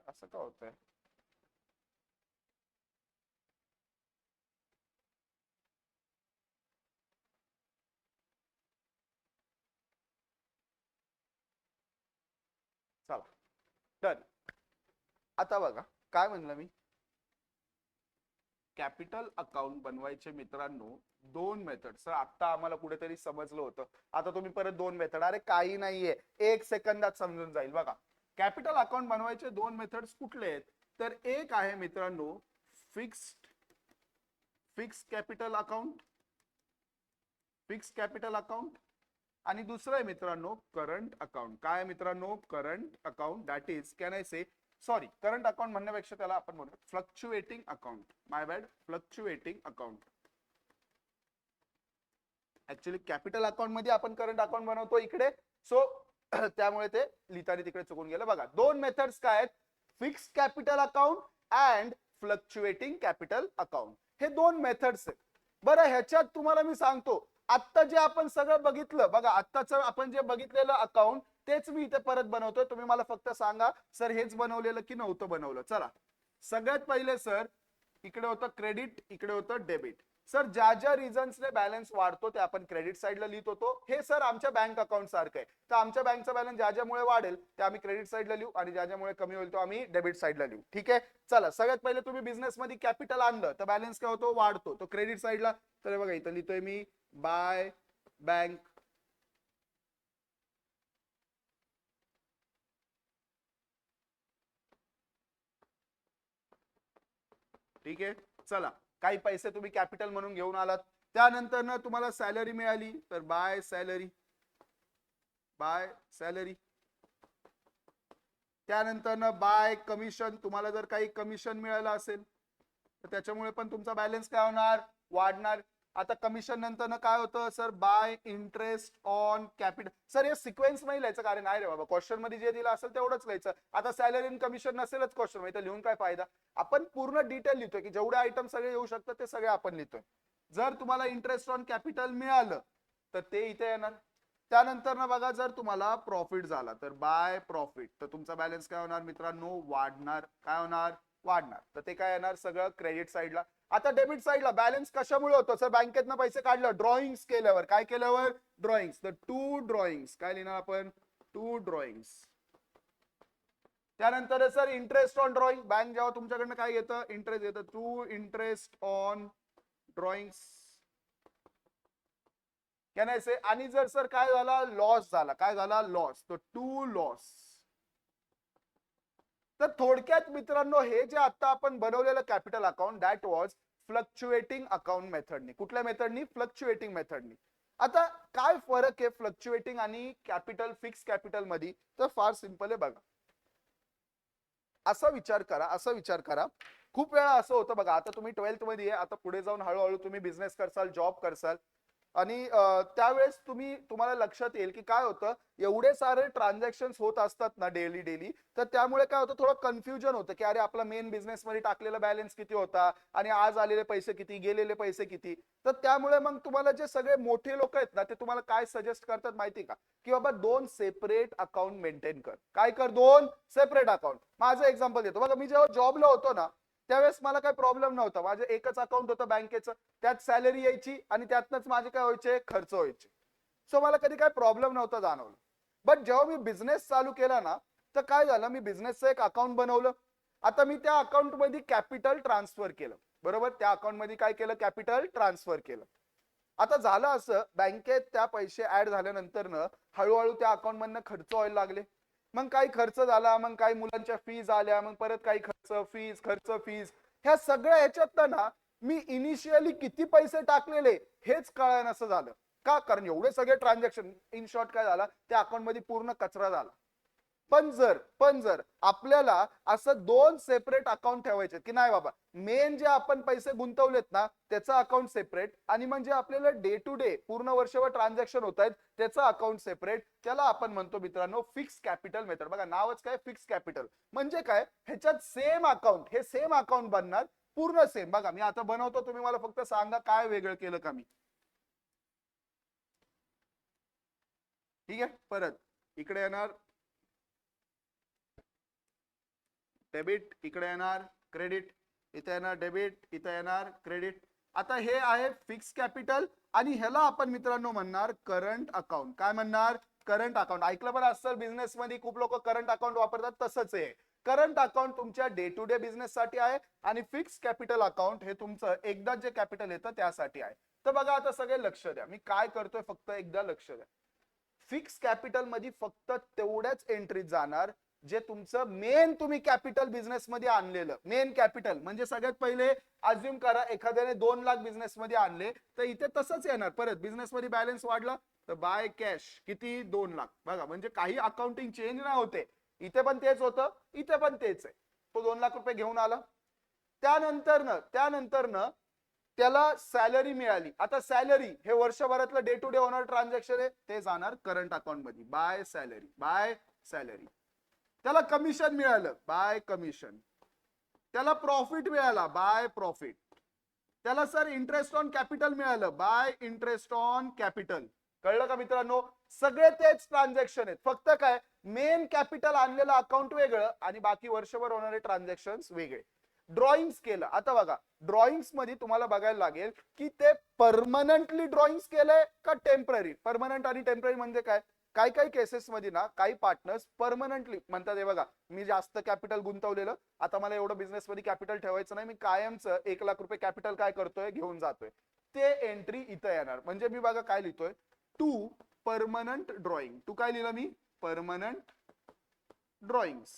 S1: असं का होतंय? चला डन. आता बघा काय म्हणलं मी, कॅपिटल अकाउंट बनवायचे मित्रांनो दोन मेथड. सर आता आम्हाला कुठेतरी समजलं होतं, आता तुम्ही परत दोन मेथड, अरे काही नाहीये, एक सेकंदात समजून जाईल. बघा कॅपिटल अकाउंट बनवायचे दोन मेथड्स कुठले आहेत, तर एक आहे मित्रांनो फिक्स कॅपिटल अकाउंट आणि दुसरं आहे मित्रांनो करंट अकाउंट. काय मित्रांनो? Current account. That is can I say, sorry current account म्हणण्यापेक्षा त्याला आपण म्हणू fluctuating account. My bad, fluctuating account. Actually capital account मध्ये आपण करंट अकाउंट बनवतो इकडे, सो त्यामुळे ते लिहिताना तिकडे चुकून गेलं. बघा दोन मेथड्स काय आहेत, fix capital account and fluctuating capital account. हे दोन मेथड्स आहेत. बरं ह्याच्यात तुम्हाला मी सांगतो, आता जे आपण सगळं बघितलं बघा, आत्ताच आपण जे बघितलेलं अकाउंट तेच मी इथे परत बनवतोय. तुम्ही मला फक्त सांगा सर हेच बनवलेलं की नव्हतं बनवलं. चला सगळ्यात पहिले सर इकडे होतं क्रेडिट, इकडे होतं डेबिट. सर ज्या ज्या रिझन्सने बॅलन्स वाढतो ते आपण क्रेडिट साईडला लिहित होतो. हे सर आमच्या बँक अकाउंट सारखं आहे. तर आमच्या बँकचा बॅलन्स ज्या ज्यामुळे वाढेल ते आम्ही क्रेडिट साईडला लिहू आणि ज्या ज्यामुळे कमी होईल तो आम्ही डेबिट साईडला लिहू. ठीक आहे. चला सगळ्यात पहिले तुम्ही बिझनेस मध्ये कॅपिटल आणलं तर बॅलन्स काय होतो, वाढतो. तो क्रेडिट साईडला. तर बघा इथं लिहितोय मी बाय बँक. ठीक आहे. चला काही पैसे तुम्ही कॅपिटल म्हणून घेऊन आलात. त्यानंतर ना तुम्हाला सॅलरी मिळाली तर बाय सॅलरी, बाय सॅलरी. त्यानंतर ना बाय कमिशन, तुम्हाला जर काही कमिशन मिळालं असेल तर त्याच्यामुळे पण तुमचा बॅलन्स काय होणार, वाढणार. आता कमिशन नंतर काय होतं sir, bye interest on capital. Sir हे सिक्वेन्स नाही लिहायचं, कारण नाही रे बाबा क्वेश्चन मध्ये जे दिलं असेल तेवढंच लिहायचं. आता सॅलरी आणि कमिशन नसेलच क्वेश्चन मध्ये, लिहून काय फायदा. आपण पूर्ण डिटेल लिहितोय की जेवढे आयटम सगळे येऊ शकतात ते सगळे आपण लिहितोय. जर तुम्हाला इंटरेस्ट ऑन कॅपिटल मिळालं तर ते इथे येणार. त्यानंतर ना बघा जर तुम्हाला प्रॉफिट झाला तर बाय प्रॉफिट, तर तुमचा बॅलन्स काय होणार मित्रांनो, वाढणार. काय होणार, वाढणार. तर ते काय येणार सगळं क्रेडिट साईडला. आता डेबिट साईडला बॅलन्स कशामुळे होतं सर, बँकेतनं पैसे काढलं ड्रॉइंग्स केल्यावर. काय केल्यावर, ड्रॉइंग्स. तर टू ड्रॉइंग्स काय लिहिणार आपण, टू ड्रॉइंग्स. त्यानंतर sir interest on drawing, bank जेव्हा तुमच्याकडनं काय घेतं, इंटरेस्ट घेतं. To interest on drawings. Can I say. आणि जर सर काय झाला, लॉस झाला. काय झाला, लॉस. तर टू लॉस. तर थोडक्यात मित्रांनो हे जे आता आपण बनवलेलं capital account that was fluctuating account मेथडनी. कुठल्या मेथडनी, फ्लक्च्युएटिंग मेथडनी. आता काय फरक आहे फ्लक्च्युएटिंग आणि कॅपिटल फिक्स कॅपिटल मध्ये, तर फार सिंपल आहे बघा. असा विचार करा, असा विचार करा. खूप वेळा असं होतं बघा, आता तुम्ही 12th मध्ये आहे, आता पुढे जाऊन हळूहळू तुम्ही बिझनेस करसाल, जॉब करसाल. आणि त्यावेळेस तुम्हाला लक्षात येईल की काय होतं, एवढे सारे ट्रान्झॅक्शन होत असतात ना डेली डेली, तर त्यामुळे काय होतं, थोडं कन्फ्युजन होतं की अरे आपला मेन बिझनेस मध्ये टाकलेला बॅलन्स किती होता आणि आज आलेले पैसे किती, गेलेले पैसे किती. तर त्यामुळे मग तुम्हाला जे सगळे मोठे लोक आहेत ना ते तुम्हाला काय सजेस्ट करतात माहिती का, की बाबा 2 सेपरेट अकाउंट मेंटेन कर. काय कर, 2 सेपरेट अकाउंट. माझं एक्झाम्पल देतो बघा, मी जेव्हा जॉबला होतो ना त्यावेळेस मला काही प्रॉब्लेम नव्हता. माझं एकच अकाउंट होतं बँकेचं, त्यात सॅलरी यायची आणि त्यातनंच माझे काय व्हायचे, खर्च व्हायचे. सो मला कधी काय प्रॉब्लेम नव्हता जाणवलं. बट जेव्हा मी बिझनेस चालू केला ना तर काय झालं, मी बिझनेसचं एक अकाउंट बनवलं. आता मी त्या अकाउंट मध्ये कॅपिटल ट्रान्सफर केलं. बरोबर, त्या अकाउंट मध्ये काय केलं, कॅपिटल ट्रान्सफर केलं. आता झालं असं, बँकेत त्या पैसे ऍड झाल्यानंतर न हळूहळू त्या अकाउंट मधनं खर्च व्हायला लागले. मग काही खर्च झाला, मग काही मुलांच्या फीज आल्या, मग परत काही खर्च, फीज, खर्च, फीज. ह्या सगळ्या ह्याच्यात ना मी इनिशियली किती पैसे टाकलेले हेच कळायला झालं. का, कारण एवढे सगळे ट्रान्झॅक्शन, इन शॉर्ट काय झाला, त्या अकाउंट मध्ये पूर्ण कचरा झाला. पण जर आपल्याला असं 2 सेपरेट अकाउंट ठेवायचे की नाही बाबा, मेन जे आपण पैसे गुंतवलेत ना त्याचं अकाउंट सेपरेट, आणि म्हणजे आपल्याला डे टू डे पूर्ण वर्षभर ट्रान्झॅक्शन होत आहेत त्याचं अकाउंट सेपरेट, त्याला आपण म्हणतो मित्रांनो फिक्स कॅपिटल मेथड. बघा नावच काय, फिक्स कॅपिटल. म्हणजे काय, ह्याच्यात सेम अकाउंट, हे सेम अकाउंट बनणार, पूर्ण सेम. बघा मी आता बनवतो, तुम्ही मला फक्त सांगा काय वेगळं केलं का मी. ठीक आहे. परत इकडे येणार डेबिट, इकडे येणार क्रेडिट, इथे येणार डेबिट, इथे येणार क्रेडिट. आता हे आहे फिक्स कॅपिटल आणि ह्याला आपण मित्रांनो म्हणणार करंट अकाउंट. काय म्हणणार, करंट अकाउंट. ऐकलं पण असेल, बिझनेस मध्ये खूप लोक करंट अकाउंट वापरतात, तसंच आहे. करंट अकाउंट तुमच्या डे टू डे बिझनेस साठी आहे आणि फिक्स कॅपिटल अकाउंट हे तुमचं एकदा जे कॅपिटल येतं त्यासाठी आहे. तर बघा आता सगळे लक्ष द्या, मी काय करतोय फक्त एकदा लक्ष द्या. फिक्स कॅपिटल मध्ये फक्त तेवढ्याच एंट्रीज जाणार जे तुमचं मेन तुम्ही कॅपिटल बिझनेस मध्ये आणलेलं. मेन कॅपिटल म्हणजे सगळ्यात पहिले अज्युम करा एखाद्याने 2 लाख बिझनेस मध्ये आणले, तर इथे तसंच येणार. परत बिझनेस मध्ये बॅलन्स वाढला तर बाय कॅश किती, 2 लाख. बघा म्हणजे काही अकाउंटिंग चेंज नाही होते, इथे पण तेच होतं, इथे पण तेच आहे. तो 2 लाख रुपये घेऊन आला. त्यानंतर त्याला सॅलरी मिळाली. आता सॅलरी हे वर्षभरातलं डे टू डे होणार ट्रान्झॅक्शन आहे, ते जाणार करंट अकाउंट मध्ये बाय सॅलरी, बाय सॅलरी. त्याला कमिशन मिळालं, बाय कमिशन. त्याला प्रॉफिट मिळाला, बाय प्रॉफिट. त्याला सर इंटरेस्ट ऑन कॅपिटल मिळालं, बाय इंटरेस्ट ऑन कॅपिटल. कळलं का मित्रांनो? सगळे तेच ट्रान्झॅक्शन आहेत, फक्त काय मेन कॅपिटल आणलेलं अकाउंट वेगळं आणि बाकी वर्षभर होणारे ट्रान्झॅक्शन वेगळे. ड्रॉइंग्स केलं, आता बघा ड्रॉइंग्स मध्ये तुम्हाला बघायला लागेल की ते परमनंटली ड्रॉइंग्स केलंय का टेम्पररी. परमनंट आणि टेम्पररी म्हणजे काय, काही काही केसेस मध्ये ना काही पार्टनर्स परमनंटली म्हणतात हे बघा मी जास्त कॅपिटल गुंतवलेलं, आता मला एवढं बिझनेस मध्ये कॅपिटल ठेवायचं नाही, मी कायमचं 1,00,000 रुपये कॅपिटल काय करतोय घेऊन जातोय. ते एंट्री इथं येणार. म्हणजे मी बघा काय लिहितोय, टू परमनंट ड्रॉइंग. टू काय लिहिलं मी, परमनंट ड्रॉइंग्स.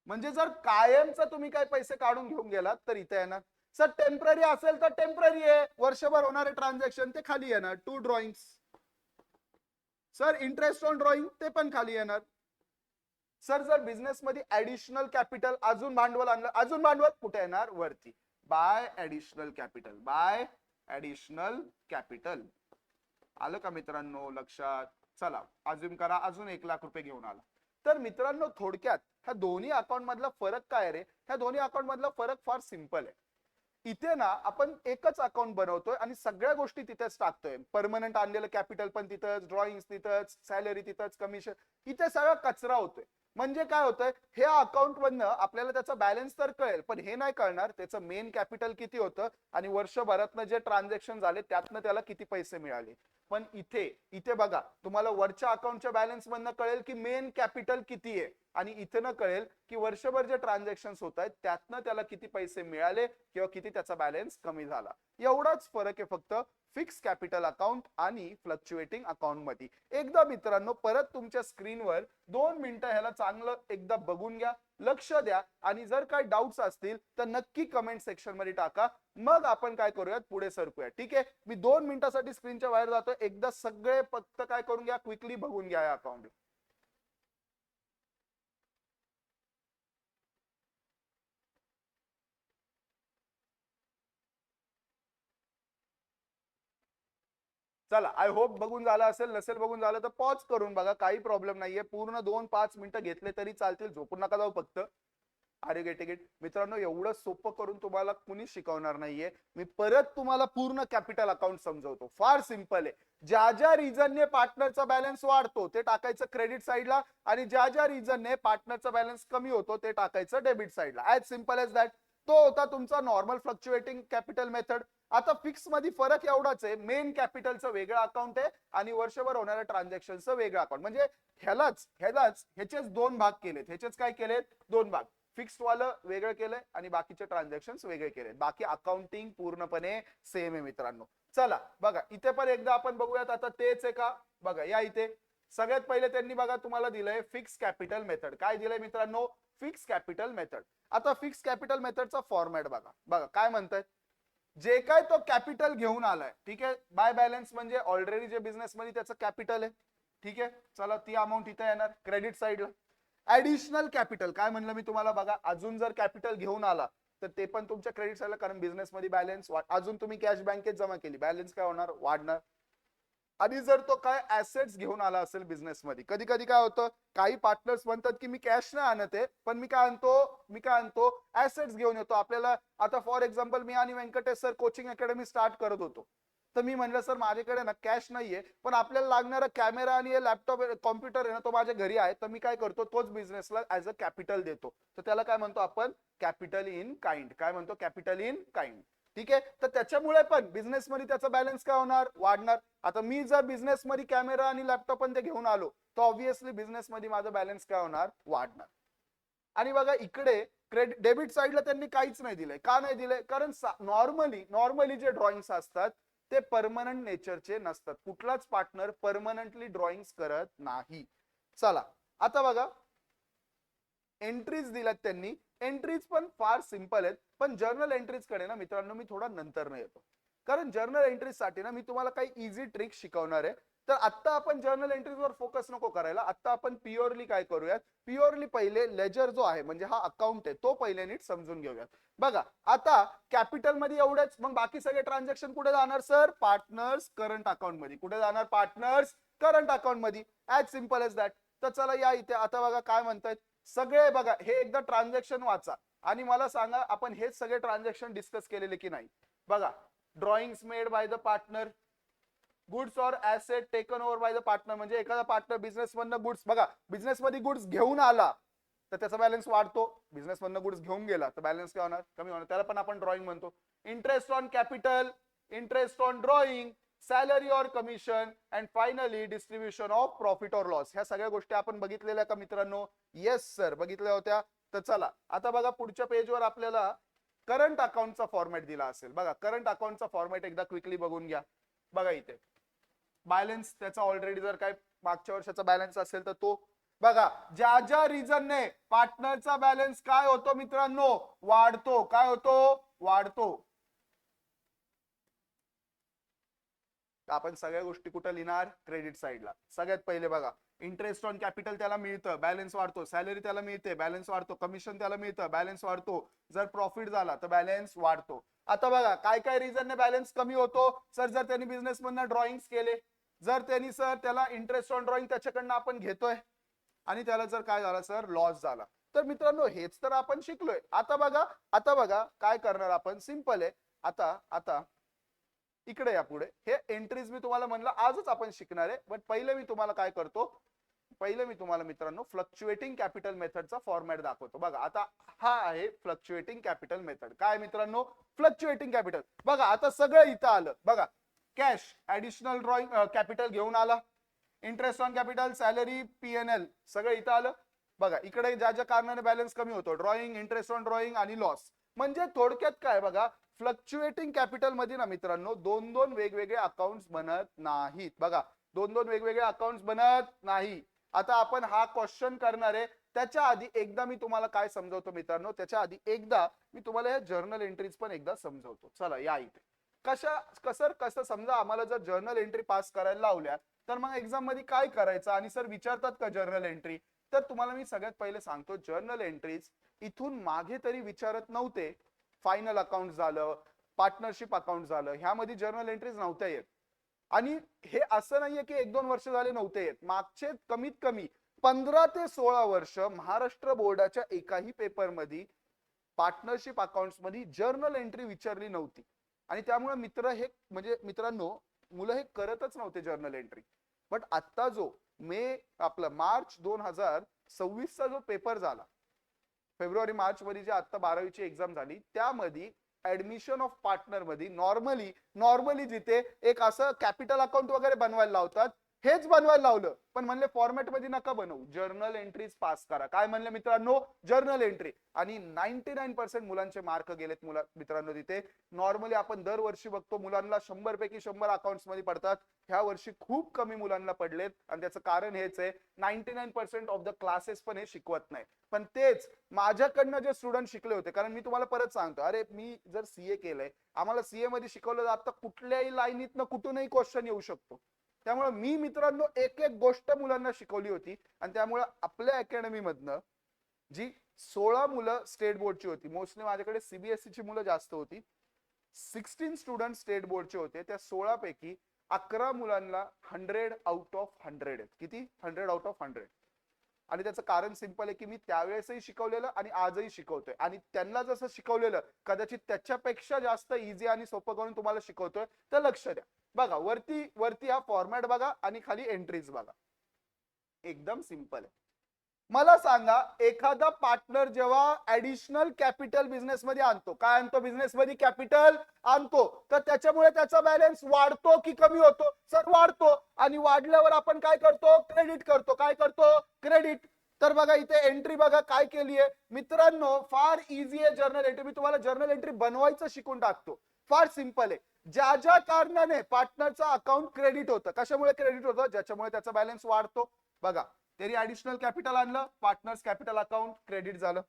S1: म्हणजे जर कायमचा तुम्ही काय पैसे काढून घेऊन गेलात तर इथे येणार. सर टेम्पररी असेल तर टेम्पररी आहे, वर्षभर होणारे ट्रान्झॅक्शन ते खाली येणार, to drawings. Sir interest on drawing ते पण खाली येणार. सर जर बिझनेस मध्ये ऍडिशनल कॅपिटल अजून भांडवल आणलं, अजून भांडवल कुठे येणार, वरती, by additional capital. By additional capital. आलं का मित्रांनो लक्षात? चला अजून करा, अजून 1,00,000 रुपये घेऊन आला. तर मित्रांनो थोडक्यात ह्या दोन्ही अकाउंट मधला फरक काय रे, ह्या दोन्ही अकाउंट मधला फरक फार सिंपल आहे. इथे ना आपण एकच अकाउंट बनवतोय आणि सगळ्या गोष्टी तिथेच टाकतोय, परमनंट आणलेलं कॅपिटल पण तिथंच, ड्रॉइंग तिथंच, सॅलरी तिथंच, कमिशन, इथे सगळा कचरा होतोय. म्हणजे काय होतंय, हे अकाउंट मधनं आपल्याला त्याचा बॅलन्स तर कळेल पण हे नाही कळणार त्याचं मेन कॅपिटल किती होतं आणि वर्षभरातनं जे ट्रान्झॅक्शन झाले त्यातनं त्याला किती पैसे मिळाले. पण इथे इथे बघा तुम्हाला वरच्या अकाउंटच्या बॅलन्स मधनं कळेल की मेन कॅपिटल किती आहे आणि इथे न कळेल की वर्षभर जे ट्रान्झॅक्शन होत आहेत त्यातनं त्याला किती पैसे मिळाले किंवा किती त्याचा बॅलन्स कमी झाला. एवढाच फरक आहे फक्त फिक्स कॅपिटल अकाउंट आणि फ्लक्च्युएटिंग अकाउंट मध्ये. एकदा मित्रांनो परत तुमच्या स्क्रीनवर 2 मिनिटं ह्याला चांगलं एकदा बघून घ्या, लक्ष द्या आणि जर काही डाऊट्स असतील तर नक्की कमेंट सेक्शन मध्ये टाका. मग आपण काय करूयात पुढे सरकूया. ठीक आहे, मी 2 मिनिटासाठी स्क्रीनच्या बाहेर जातो, एकदा सगळे फक्त काय करून घ्या, क्विकली बघून घ्या या अकाउंट. चला आय होप बघून झालं असेल, नसेल बघून झालं तर पॉज करून बघा, काही प्रॉब्लेम नाहीये. पूर्ण 2-5 मिनिटं घेतले तरी चालतील, झोपून नका जाऊ फक्त. अरे गेट गेट मित्रांनो एवढं सोपं करून तुम्हाला कुणी शिकवणार नाहीये. मी परत तुम्हाला पूर्ण कॅपिटल अकाउंट समजवतो, फार सिंपल आहे. ज्या ज्या रिझनने पार्टनरचा बॅलन्स वाढतो ते टाकायचं क्रेडिट साईडला आणि ज्या ज्या रिझनने पार्टनरचा बॅलन्स कमी होतो ते टाकायचं डेबिट साईडला. As simple as that. तो होता तुमचा नॉर्मल फ्लक्च्युएटिंग कॅपिटल मेथड. आता फिक्स मध्ये फरक एवढाच आहे, मेन कॅपिटलचं वेगळं अकाउंट आहे आणि वर्षभर होणाऱ्या ट्रान्झॅक्शनचं वेगळं अकाउंट. म्हणजे ह्याचेच दोन भाग केलेत. ह्याचेच काय केलेत, दोन भाग. फिक्स्ड वालं वेगळं केलंय आणि बाकीचे ट्रान्झॅक्शन वेगळे केले. बाकी अकाउंटिंग पूर्णपणे सेम आहे मित्रांनो. चला बघा इथे पण एकदा आपण बघूयात, आता तेच आहे का बघा. या इथे सगळ्यात पहिले त्यांनी बघा तुम्हाला दिलंय फिक्स कॅपिटल मेथड. काय दिलंय मित्रांनो, फिक्स कॅपिटल मेथड. आता फिक्स कॅपिटल मेथडचा फॉर्मॅट बघा. बघा काय म्हणताय, जे काय तो कॅपिटल घेऊन आलाय, ठीक आहे, बाय बॅलन्स म्हणजे ऑलरेडी जे बिझनेस मध्ये त्याचं कॅपिटल आहे, ठीक आहे. चला ती अमाऊंट इथे येणार क्रेडिट साईडला. ऍडिशनल कॅपिटल काय म्हणलं मी तुम्हाला, बघा अजून जर कॅपिटल घेऊन आला तर ते पण तुमच्या क्रेडिट साईडला, कारण बिझनेस मध्ये बॅलन्स अजून तुम्ही कॅश बँकेत जमा केली, बॅलन्स काय होणार, वाढणार. आणि जर तो काय ऍसेट्स घेऊन आला असेल बिझनेस मध्ये, कधी कधी काय होतं काही पार्टनर्स म्हणतात की मी कॅश नाही आणत आहे पण मी काय आणतो ऍसेट्स घेऊन येतो आपल्याला. आता फॉर एक्झाम्पल मी आणि Venkatesh sir coaching academy start करत होतो, तर मी म्हणलं सर माझ्याकडे ना कॅश नाहीये पण आपल्याला लागणारा कॅमेरा आणि लॅपटॉप कॉम्प्युटर आहे ना तो माझ्या घरी आहे, तर मी काय करतो तोच बिझनेसला ऍज अ कॅपिटल देतो. तर त्याला काय म्हणतो आपण, कॅपिटल इन काइंड. काय म्हणतो, कॅपिटल इन काइंड. ठीक आहे, तर त्याच्यामुळे पण बिझनेस मध्ये त्याचा बॅलन्स काय होणार, वाढणार. आता मी जर बिझनेस मध्ये कॅमेरा आणि लॅपटॉप पण ते घेऊन आलो तर ऑब्व्हियसली बिझनेस मध्ये माझा बॅलन्स काय होणार, वाढणार. आणि बघा इकडे क्रेडिट डेबिट साईडला त्यांनी काहीच नाही दिलंय. का नाही दिलंय, कारण नॉर्मली जे ड्रॉइंग्स असतात ते परमनंट नेचरचे नसतात. कुठलाच पार्टनर परमनंटली ड्रॉइंग्स करत नाही. चला आता बघा एंट्रीज दिल्यात त्यांनी. एंट्रीज पण फार सिंपल आहेत, पण जर्नल एंट्रीज कडे ना मित्रांनो मी थोडा नंतर न येतो, कारण जर्नल एंट्रीज साठी ना मी तुम्हाला काही इझी ट्रिक शिकवणार आहे. तर आता आपण जर्नल एंट्रीजवर फोकस नको करायला, आता आपण प्युअरली काय करूयात, प्युअरली पहिले लेजर जो आहे म्हणजे हा अकाउंट आहे तो पहिले नीट समजून घेऊयात. बघा आता कॅपिटल मध्ये एवढंच, मग बाकी सगळे ट्रान्झॅक्शन कुठे जाणार सर, पार्टनर्स करंट अकाउंट मध्ये. कुठे जाणार, पार्टनर्स करंट अकाउंट मध्ये. As simple as that. तर चला या इथे आता बघा काय म्हणतायत सगळे. बघा हे एकदा ट्रान्झॅक्शन वाचा, आणि मला सांगा आपण हेच सगळे ट्रान्झॅक्शन डिस्कस केलेले की नाही. बघा, drawings made by the partner, goods or asset taken over by the partner, म्हणजे एखादा पार्टनर बिझनेस मधनं गुड्स, बघा बिझनेस मध्ये गुड्स घेऊन आला तर त्याचा बॅलन्स वाढतो, बिझनेस मधनं गुड्स घेऊन गेला तर बॅलन्स काय होणार, कमी होणार, त्याला पण आपण ड्रॉइंग म्हणतो. Interest on capital, interest on drawing, salary or commission and finally distribution of profit or loss. ह्या सगळ्या गोष्टी आपण बघितलेल्या का मित्रांनो? येस सर, बघितल्या होत्या. तर चला आता बघा पुढच्या पेजवर आपल्याला करंट अकाउंटचा फॉर्मॅट दिला असेल. बघा करंट अकाउंटचा फॉर्मॅट एकदा क्विकली बघून घ्या. बघा इथे बॅलन्स त्याचा ऑलरेडी जर काय मागच्या वर्षाचा बॅलन्स असेल तर तो बघा, ज्या ज्या रिझनने पार्टनरचा बॅलन्स काय होतो मित्रांनो, वाढतो. काय होतो? वाढतो. आपण सगळ्या गोष्टी कुठे लिहिणार? क्रेडिट साइडला. सगळ्यात पहिले बघा, इंटरेस्ट ऑन कॅपिटल त्याला मिळतं, बॅलन्स वाढतो. सॅलरी त्याला मिळते, बॅलन्स वाढतो. कमिशन त्याला मिळतं, बॅलन्स वाढतो. जर प्रॉफिट झाला तर बॅलन्स वाढतो. आता बघा काय काय रिझनने बॅलन्स कमी होतो. सर जर त्यांनी बिझनेस मधनं ड्रॉइंग्स केले, जर त्यांनी सर त्याला इंटरेस्ट ऑन ड्रॉइंग त्याच्याकडनं आपण घेतोय आणि त्याला जर काय झालं सर लॉस झाला, तर मित्रांनो हेच तर आपण शिकलोय. आता बघा काय करणार आपण, सिंपल आहे. आता इकडे या पुढे, हे एंट्रीज मी तुम्हाला म्हणलं आजच आपण शिकणार आहे. बट पहिले मी तुम्हाला काय करतो, पहिले मी तुम्हाला मित्रांनो फ्लक्च्युएटिंग कॅपिटल मेथडचा फॉर्मॅट दाखवतो. बघा आता हा आहे फ्लक्च्युएटिंग कॅपिटल मेथड. काय मित्रांनो? Fluctuating capital. बघा आता सगळं इथं आलं. बघा कॅश ऍडिशनल ड्रॉइंग कॅपिटल घेऊन आला, interest on capital, salary, PNL सगळं इथं आलं. बघा इकडे ज्या ज्या कारणाने बॅलन्स कमी होतो, ड्रॉइंग, इंटरेस्ट ऑन ड्रॉइंग आणि लॉस. म्हणजे थोडक्यात काय बघा, फ्लक्च्युएटिंग कॅपिटल मध्ये ना मित्रांनो दोन दोन वेगवेगळे अकाउंट्स बनत नाहीत. बघा दोन दोन वेगवेगळे अकाउंट्स बनत नाही. आता आपण हा क्वेश्चन करणार आहे. त्याच्या आधी एकदा मी तुम्हाला काय समजवतो मित्रांनो, त्याच्या आधी एकदा मी तुम्हाला या जर्नल एंट्रीज पण एकदा समजवतो. चला या इथे कसं समजा आम्हाला जर जर्नल एंट्री पास करायला लावल्या तर मग एक्झाम मध्ये काय करायचं, आणि सर विचारतात का जर्नल एंट्री, तर तुम्हाला मी सगळ्यात पहिले सांगतो जर्नल एंट्रीज इथून मागे तरी विचारत नव्हते. फायनल अकाउंट झालं, पार्टनरशिप अकाउंट झालं, ह्यामध्ये जर्नल एंट्रीज नव्हत्या येत. आणि हे असं नाहीये की 1-2 वर्ष झाले नव्हते येत. मागचे कमीत कमी 15 ते 16 वर्ष महाराष्ट्र बोर्डाच्या एकाही पेपर मध्ये पार्टनरशिप अकाउंट्स मध्ये जर्नल एंट्री विचारली नव्हती. आणि त्यामुळे मित्रांनो मुलं हे करतच नव्हते जर्नल एंट्री. बट आता जो मार्च 2026 चा जो पेपर झाला, फेब्रुवारी मार्च मध्ये जे आता 12वीची एक्झाम झाली, त्यामध्ये ऍडमिशन ऑफ पार्टनर मध्ये नॉर्मली जिथे एक असं कॅपिटल अकाउंट वगैरे बनवायला लावतात, हेच बनवायला लावलं. पण म्हणले फॉर्मॅट मध्ये नका बनवू, जर्नल एंट्रीज पास करा. काय म्हणले मित्रांनो? Journal entry. आणि 99% मुलांचे मार्क गेलेत मित्रांनो तिथे. नॉर्मली आपण दरवर्षी बघतो मुलांना 100 पैकी 100 अकाउंट्स मध्ये पडतात. ह्या वर्षी खूप कमी मुलांना पडलेत आणि त्याचं कारण हेच आहे, 99% ऑफ द क्लासेस पण हे शिकवत नाही. पण तेच माझ्याकडनं जे स्टुडंट शिकले होते, कारण मी तुम्हाला परत सांगतो, अरे मी जर सीए केलंय, आम्हाला सीए मध्ये शिकवलं जातं कुठल्याही लाईनीतनं कुठूनही क्वेश्चन येऊ शकतो. त्यामुळे मी मित्रांनो एक एक गोष्ट मुलांना शिकवली होती. आणि त्यामुळे आपल्या अकॅडमी मधनं जी 16 मुलं स्टेट बोर्डची होती, मोस्टली माझ्याकडे सीबीएसई ची मुलं जास्त होती, 16 स्टुडंट स्टेट बोर्डचे होते. त्या 16 पैकी 11 मुलांना 100 आउट ऑफ 100 आहेत. किती? 100 आउट ऑफ 100. आणि त्याचं कारण सिंपल आहे की मी त्यावेळेसही शिकवलेलं आणि आजही शिकवतोय, आणि त्यांना जसं शिकवलेलं कदाचित त्याच्यापेक्षा जास्त इझी आणि सोपं करून तुम्हाला शिकवतोय. तर लक्ष द्या. बघा वरती हा फॉर्मॅट बघा आणि खाली एंट्रीज बघा. एकदम सिंपल आहे. मला सांगा, एखादा पार्टनर जेव्हा ऍडिशनल कॅपिटल बिझनेस मध्ये आणतो, काय आणतो? बिझनेस मध्ये कॅपिटल आणतो, तर त्याच्यामुळे त्याचा बॅलन्स वाढतो की कमी होतो? सर वाढतो. आणि वाढल्यावर आपण काय करतो? क्रेडिट करतो. काय करतो? क्रेडिट. तर बघा इथे एंट्री बघा काय केली आहे मित्रांनो, फार इझी आहे जर्नल एंट्री. मी तुम्हाला जर्नल एंट्री बनवायचं शिकून टाकतो. फार सिंपल आहे. ज्या ज्या कारणाने पार्टनरचा अकाउंट क्रेडिट होतं, कशामुळे क्रेडिट होतं? ज्याच्यामुळे त्याचा बॅलन्स वाढतो. बघा त्यांनी ऍडिशनल कॅपिटल आणलं, पार्टनर्स कॅपिटल अकाउंट क्रेडिट झालं.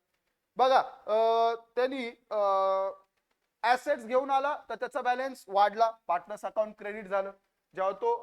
S1: बघा त्यांनी ऍसेट्स घेऊन आला तर त्याचा बॅलन्स वाढला, पार्टनर्स अकाउंट क्रेडिट झालं. जेव्हा तो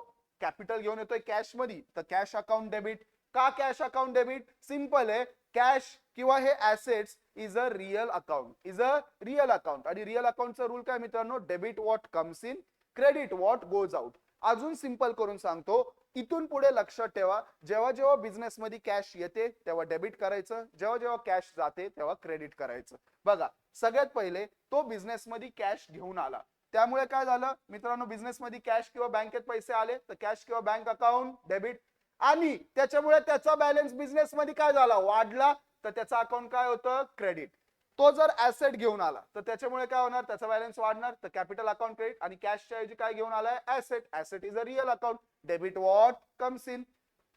S1: कॅपिटल घेऊन येतोय कॅश मध्ये तर कॅश अकाउंट डेबिट. का कॅश अकाउंट डेबिट? सिंपल आहे, कॅश किंवा हे assets is a real account. आणि रिअल अकाउंटचा रूल काय मित्रांनो? Debit what comes in, credit what goes out. अजून सिंपल करून सांगतो, इथून पुढे लक्षात ठेवा, जेव्हा जेव्हा बिझनेस मध्ये कॅश येते तेव्हा डेबिट करायचं, जेव्हा जेव्हा कॅश जाते तेव्हा क्रेडिट करायचं. बघा, सगळ्यात पहिले तो बिझनेस मध्ये कॅश घेऊन आला, त्यामुळे काय झालं मित्रांनो, बिझनेस मध्ये कॅश किंवा बँकेत पैसे आले तर कॅश किंवा बँक अकाउंट डेबिट, आणि त्याच्यामुळे त्याचा बॅलन्स बिझनेस मध्ये काय झाला, वाढला, तर त्याचा अकाउंट काय होतं, क्रेडिट. तो जर ऍसेट घेऊन आला तर त्याच्यामुळे काय होणार, त्याचा बॅलन्स वाढणार, तर कॅपिटल अकाउंट क्रेडिट, आणि कॅशच्या ऐवजी काय घेऊन आलाय, asset. Asset is a real account, debit what comes in.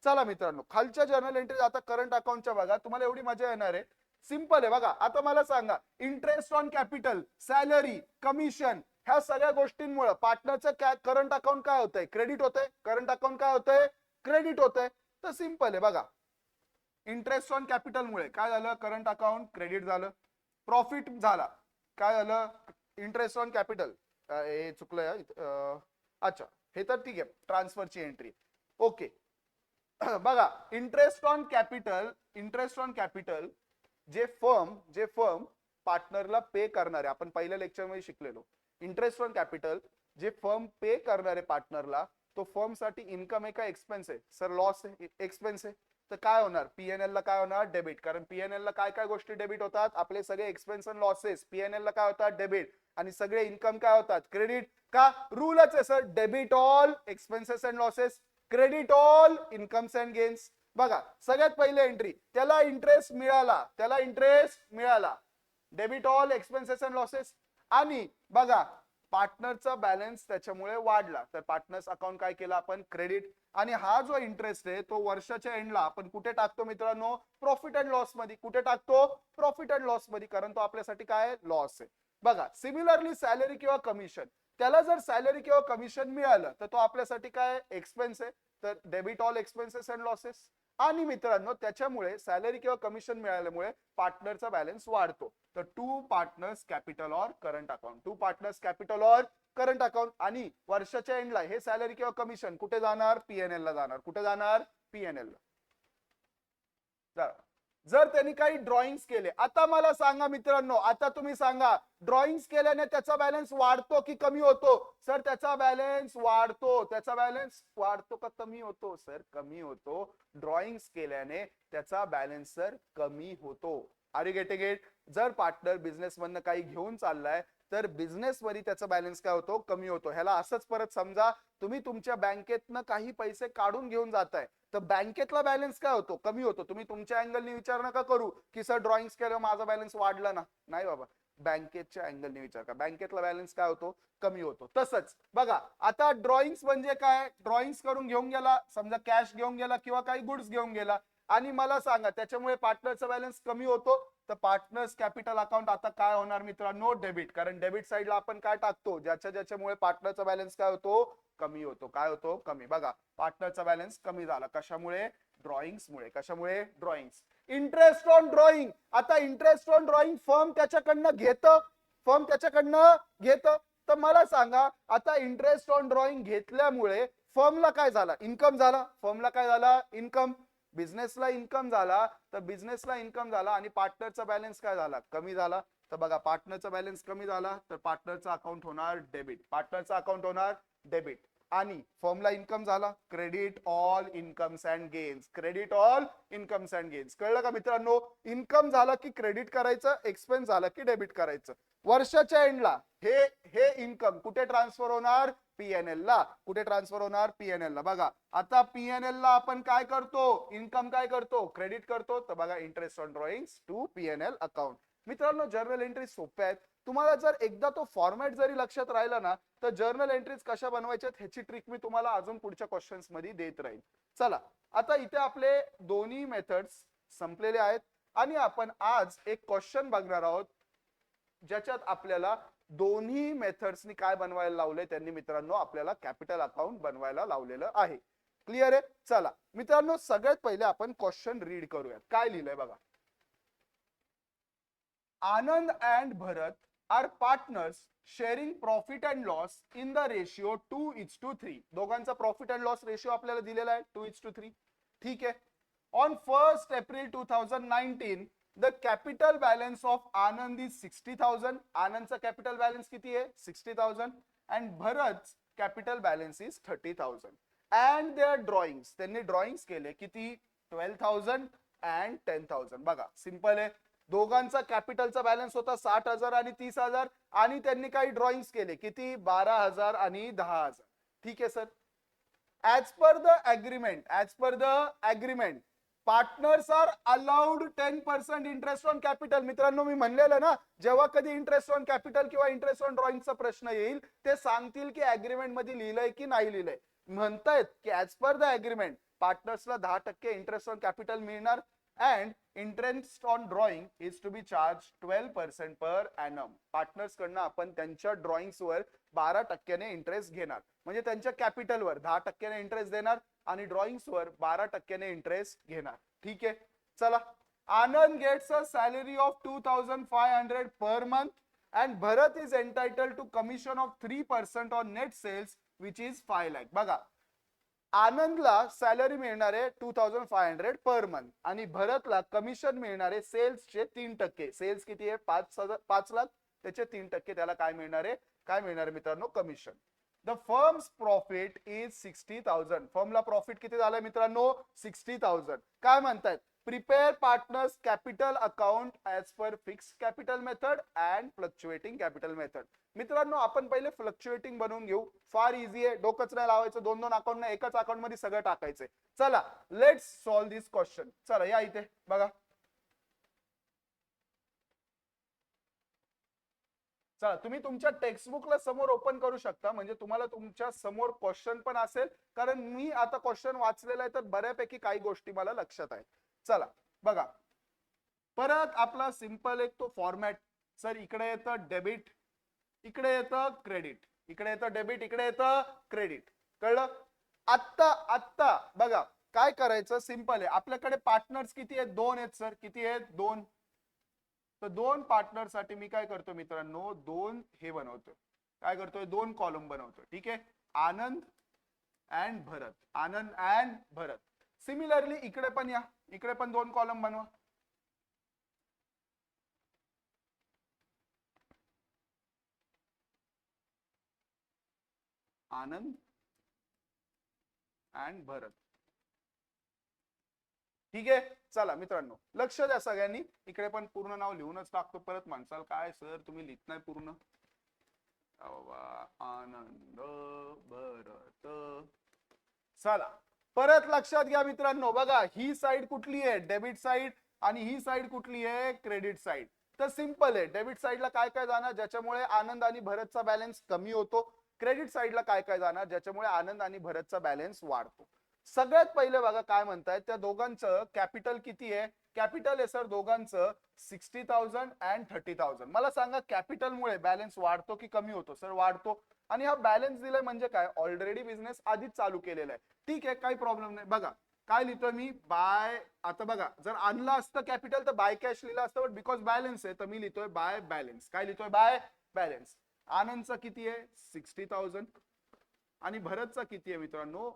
S1: चला मित्रांनो, खालच्या जर्नल एंट्री आता करंट अकाउंटच्या बघा, तुम्हाला एवढी मजा येणार आहे. सिंपल आहे बघा. आता मला सांगा, interest on capital, salary, commission, ह्या सगळ्या गोष्टींमुळे पार्टनरचं करंट अकाउंट काय होतंय, क्रेडिट होतंय. करंट अकाउंट काय होतंय, क्रेडिट होतंय. तर सिंपल आहे बघा, इंटरेस्ट ऑन कॅपिटल मुळे काय झालं, करंट अकाउंट क्रेडिट झालं. प्रॉफिट झाला, काय झालं, इंटरेस्ट ऑन कॅपिटल, हे चुकलंय, अच्छा हे तर ठीक आहे, ट्रान्सफरची एंट्री. ओके. बघा, interest on capital, interest on capital जे फर्म पार्टनरला पे करणारे, आपण पहिल्या लेक्चर मध्ये शिकलेलो, इंटरेस्ट ऑन कॅपिटल जे फर्म पे करणारे पार्टनरला, तो फर्म साठी इन्कम आहे का एक्सपेन्स आहे, सर लॉस आहे, एक्सपेन्स आहे. तर काय होणार, पीएनएल ला काय होणार, डेबिट. कारण पीएनएल ला काय काय गोष्टी डेबिट होतात, आपले सगळे एक्सपेन्स अँड लॉसेस पीएनएल ला काय होतात, डेबिट, आणि सगळे इन्कम काय होतात, क्रेडिट. का, रूलच आहे sir, debit all expenses and losses, credit all incomes and gains. बघा, सगळ्यात पहिले एंट्री, त्याला इंटरेस्ट मिळाला, त्याला इंटरेस्ट मिळाला, debit all expenses and losses. आणि बघा, पार्टनरचा बॅलन्स त्याच्यामुळे वाढला, तर पार्टनर्स अकाउंट काय केलं आपण, क्रेडिट. आणि हा जो इंटरेस्ट आहे तो वर्षाच्या एंडला आपण कुठे टाकतो मित्रांनो, प्रॉफिट अँड लॉस मध्ये. कुठे टाकतो, प्रॉफिट अँड लॉस मध्ये, कारण तो आपल्यासाठी काय, लॉस आहे. बघा, सिमिलरली सॅलरी किंवा कमिशन, त्याला जर सॅलरी किंवा कमिशन मिळालं तर तो आपल्यासाठी काय, एक्सपेन्स आहे, तर debit all expenses and losses. आणि मित्रांनो, त्याच्यामुळे सॅलरी किंवा कमिशन मिळाल्यामुळे पार्टनरचा बॅलन्स वाढतो. तर to partners capital or current account, to partners capital or current account. आणि वर्षाच्या एंडला हे सॅलरी किंवा कमिशन कुठे जाणार, पीएनएल ला जाणार. कुठे जाणार, पीएनएल ला. जर त्यांनी काही ड्रॉइंग्स केले, आता मला सांगा मित्रांनो, आता तुम्ही सांगा, ड्रॉइंग्स केल्याने त्याचा बॅलन्स वाढतो की कमी होतो, सर त्याचा बॅलन्स वाढतो. त्याचा बॅलन्स वाढतो का कमी होतो, सर कमी होतो. ड्रॉइंग्स केल्याने त्याचा बॅलन्स सर कमी होतो. Are you getting it. जर पार्टनर बिझनेस मधनं काही घेऊन चाललाय तर बिझनेस मध्ये त्याचा बॅलन्स काय होतो, कमी होतो. ह्याला असंच परत समजा, तुम्ही तुमच्या बँकेतनं काही पैसे काढून घेऊन जाताय तर बँकेतला बॅलन्स काय होतो, कमी होतो. तुम्ही तुमच्या अँगलने विचार नका करू की सर ड्रॉइंग्स केल्यावर माझा बॅलन्स वाढला ना, नाही बाबा, बँकेच्या अँगलने विचार करा, बँकेतला बॅलन्स काय होतो, कमी होतो. तसंच बघा, आता ड्रॉइंग्स म्हणजे काय, ड्रॉइंग्स करून घेऊन गेला, समजा कॅश घेऊन गेला किंवा काही गुड्स घेऊन गेला, आणि मला सांगा त्याच्यामुळे पार्टनरचा बॅलन्स कमी होतो, तर पार्टनर्स कॅपिटल अकाउंट आता काय होणार मित्रांनो, डेबिट. कारण डेबिट साइडला आपण काय टाकतो, ज्याच्यामुळे पार्टनरचा बॅलन्स काय होतो, कमी होतो. काय होतो, कमी. बघा, पार्टनरचा बॅलन्स कमी झाला, कशामुळे, ड्रॉइंग्स मुळे. कशामुळे, ड्रॉइंग्स. इंटरेस्ट ऑन ड्रॉइंग, आता इंटरेस्ट ऑन ड्रॉइंग फर्म त्याच्याकडनं घेतं, फर्म त्याच्याकडनं घेतं. तर मला सांगा, आता इंटरेस्ट ऑन ड्रॉइंग घेतल्यामुळे फर्मला काय झाला, इन्कम झाला. फर्मला काय झाला, इन्कम. बिझनेसला इन्कम झाला, तर बिझनेसला इन्कम झाला आणि पार्टनरचा बॅलन्स काय झाला, कमी झाला. तर बघा, पार्टनरचा बॅलन्स कमी झाला तर पार्टनरचा अकाउंट होणार डेबिट, पार्टनरचा अकाउंट होणार डेबिट. आणि फर्मला इन्कम झाला, credit all incomes and gains, credit all incomes and gains. कळलं का मित्रांनो, इन्कम झाला की क्रेडिट करायचं, एक्सपेन्स झाला की डेबिट करायचं. वर्षाच्या एंडला हे हे इन्कम कुठे ट्रान्सफर होणार, पीएनएल ला. कुठे ट्रान्सफर होणार, पीएनएल ला. बघा, आता पीएनएल ला आपण काय करतो, इन्कम काय करतो, क्रेडिट करतो. तर बघा, interest on drawings to PNL account. मित्रांनो, जर्नल एंट्री सोप्या आहेत. तुम्हाला जर एकदा तो फॉर्मॅट जरी लक्षात राहिला ना, तर जर्नल एंट्रीज कशा बनवायच्यात ह्याची ट्रिक मी तुम्हाला अजून पुढच्या क्वेश्चन्स मध्ये देत राहील. चला, आता इथे आपले दोन्ही मेथड्स संपलेले आहेत आणि आपण आज एक क्वेश्चन बघणार आहोत ज्याच्यात आपल्याला दोन्ही मेथड्सनी काय बनवायला लावलंय, त्यांनी मित्रांनो आपल्याला कॅपिटल अकाउंट बनवायला लावलेलं आहे. क्लिअर आहे. चला मित्रांनो, सगळ्यात पहिले आपण क्वेश्चन रीड करूयात. काय लिहिलंय बघा. Anand and Bharat are partners sharing profit and loss in the ratio 2:3. दोघांचा प्रॉफिट अँड लॉस रेशिओ आपल्याला दिलेला आहे 2:3. ठीक आहे. On 1 April 2019 the capital balance of Anand is 60,000. आनंदचा capital balance किती आहे, 60,000. And Bharat capital balance is 30,000. And there drawings, त्यांनी drawings केले किती 12,000 अँड 10,000. बघा सिंपल आहे, दोघांचा कॅपिटलचा बॅलन्स होता 60,000 आणि 30,000 आणि त्यांनी काही ड्रॉइंग्स केले किती 12,000 आणि 10,000. ठीक आहे sir. As per the agreement partners are allowed 10% interest on capital. मित्रांनो मी म्हणलेलं ना, जेव्हा कधी इंटरेस्ट ऑन कॅपिटल किंवा इंटरेस्ट ऑन ड्रॉइंगचा प्रश्न येईल ते सांगतील की अग्रीमेंट मध्ये लिहिलंय की नाही लिहिलंय. म्हणतायत की ऍज पर द अग्रीमेंट पार्टनर्सला 10% इंटरेस्ट ऑन कॅपिटल मिळणार and interest on drawing is to be charge 12% per annum. Partners कडनं आपण त्यांच्या ड्रॉइंग्स वर 12% इंटरेस्ट घेणार, म्हणजे त्यांच्या कॅपिटलवर 10% इंटरेस्ट देणार आणि ड्रॉइंग्स वर 12% इंटरेस्ट घेणार. ठीक आहे. चला, Anand gets a salary of 2,500 per month and Bharat is entitled to commission of 3% on net sales which is 5 lakh. बघा, आनंदला सॅलरी मिळणार आहे 2,500 पर मंथ आणि भरतला कमिशन मिळणार आहे सेल्सचे 3%. सेल्स किती आहे 5 लाख, त्याचे 3% त्याला काय मिळणार आहे मित्रांनो commission. The firms profit is 60,000. फर्मला प्रॉफिट किती झालंय मित्रांनो 60,000. काय म्हणतायत, prepare partners capital account as per fix capital method and fluctuating capital method. मित्रांनो आपण पहिले फ्लक्च्युएटिंग बनवून घेऊ, फार इझी आहे, डोकंच नाही लावायचं, 2-2 अकाउंट ना एकाच अकाउंट मध्ये सगळं टाकायचंय. चला लेट्स सॉल्व दिस क्वेश्चन. चला या इथे बघा, चला तुम्ही तुमच्या टेक्स्टबुकला समोर ओपन करू शकता, म्हणजे तुम्हाला तुमच्या समोर क्वेश्चन पण असेल, कारण मी आता क्वेश्चन वाचलेला आहे तर बऱ्यापैकी काही गोष्टी मला लक्षात आहेत. चला बघा, परत आपला सिंपल एक तो फॉर्मॅट. सर इकडे येतं डेबिट, इकडे येतं क्रेडिट, इकडे येतं डेबिट, इकडे येतं क्रेडिट. कळलं? आत्ता बघा काय करायचं, सिंपल आहे. आपल्याकडे पार्टनर्स किती आहेत 2 आहेत सर. किती आहेत 2. तर 2 पार्टनर साठी मी काय करतो मित्रांनो 2 हे बनवतो, काय करतोय 2 कॉलम बनवतो. ठीक आहे, Anand and Bharat, Anand and Bharat. Similarly इकडे पण या, इकडे पण 2 कॉलम बनवा. आनंद अँड भरत. ठीक आहे. चला मित्रांनो लक्ष द्या सगळ्यांनी, इकडे पण पूर्ण नाव लिहूनच टाकतो. परत माणसाल काय सर तुम्ही लिहित नाही पूर्ण. आनंद भरत. चला परत लक्षात घ्या मित्रांनो, बघा ही साइड कुठली आहे डेबिट साइड आणि ही साइड कुठली आहे क्रेडिट साइड. तर सिंपल आहे, डेबिट साइडला काय काय जाणार ज्याच्यामुळे आनंद आणि भरतचा बॅलन्स कमी होतो, क्रेडिट साइडला काय काय जाणार ज्याच्यामुळे आनंद आणि भरतचा बॅलन्स वाढतो. सगळ्यात पहिले बघा काय म्हणतायत, त्या दोघांचं कॅपिटल किती आहे. कॅपिटल आहे सर दोघांचं 60,000 अँड 30,000. मला सांगा कॅपिटल मुळे बॅलन्स वाढतो की कमी होतो. सर वाढतो. आणि हा बॅलन्स दिलाय म्हणजे काय, ऑलरेडी बिझनेस आधीच चालू केलेला आहे. ठीक आहे काही प्रॉब्लेम नाही. बघा काय लिहितोय मी बाय, आता बघा जर आणलं असतं कॅपिटल तर बाय कॅश लिहिलं असतं, बट बिकॉज बॅलन्स आहे तर मी लिहितोय बाय बॅलन्स. काय लिहितोय बाय बॅलन्स. आनंदचा किती आहे 60,000 आणि भरतचा किती आहे मित्रांनो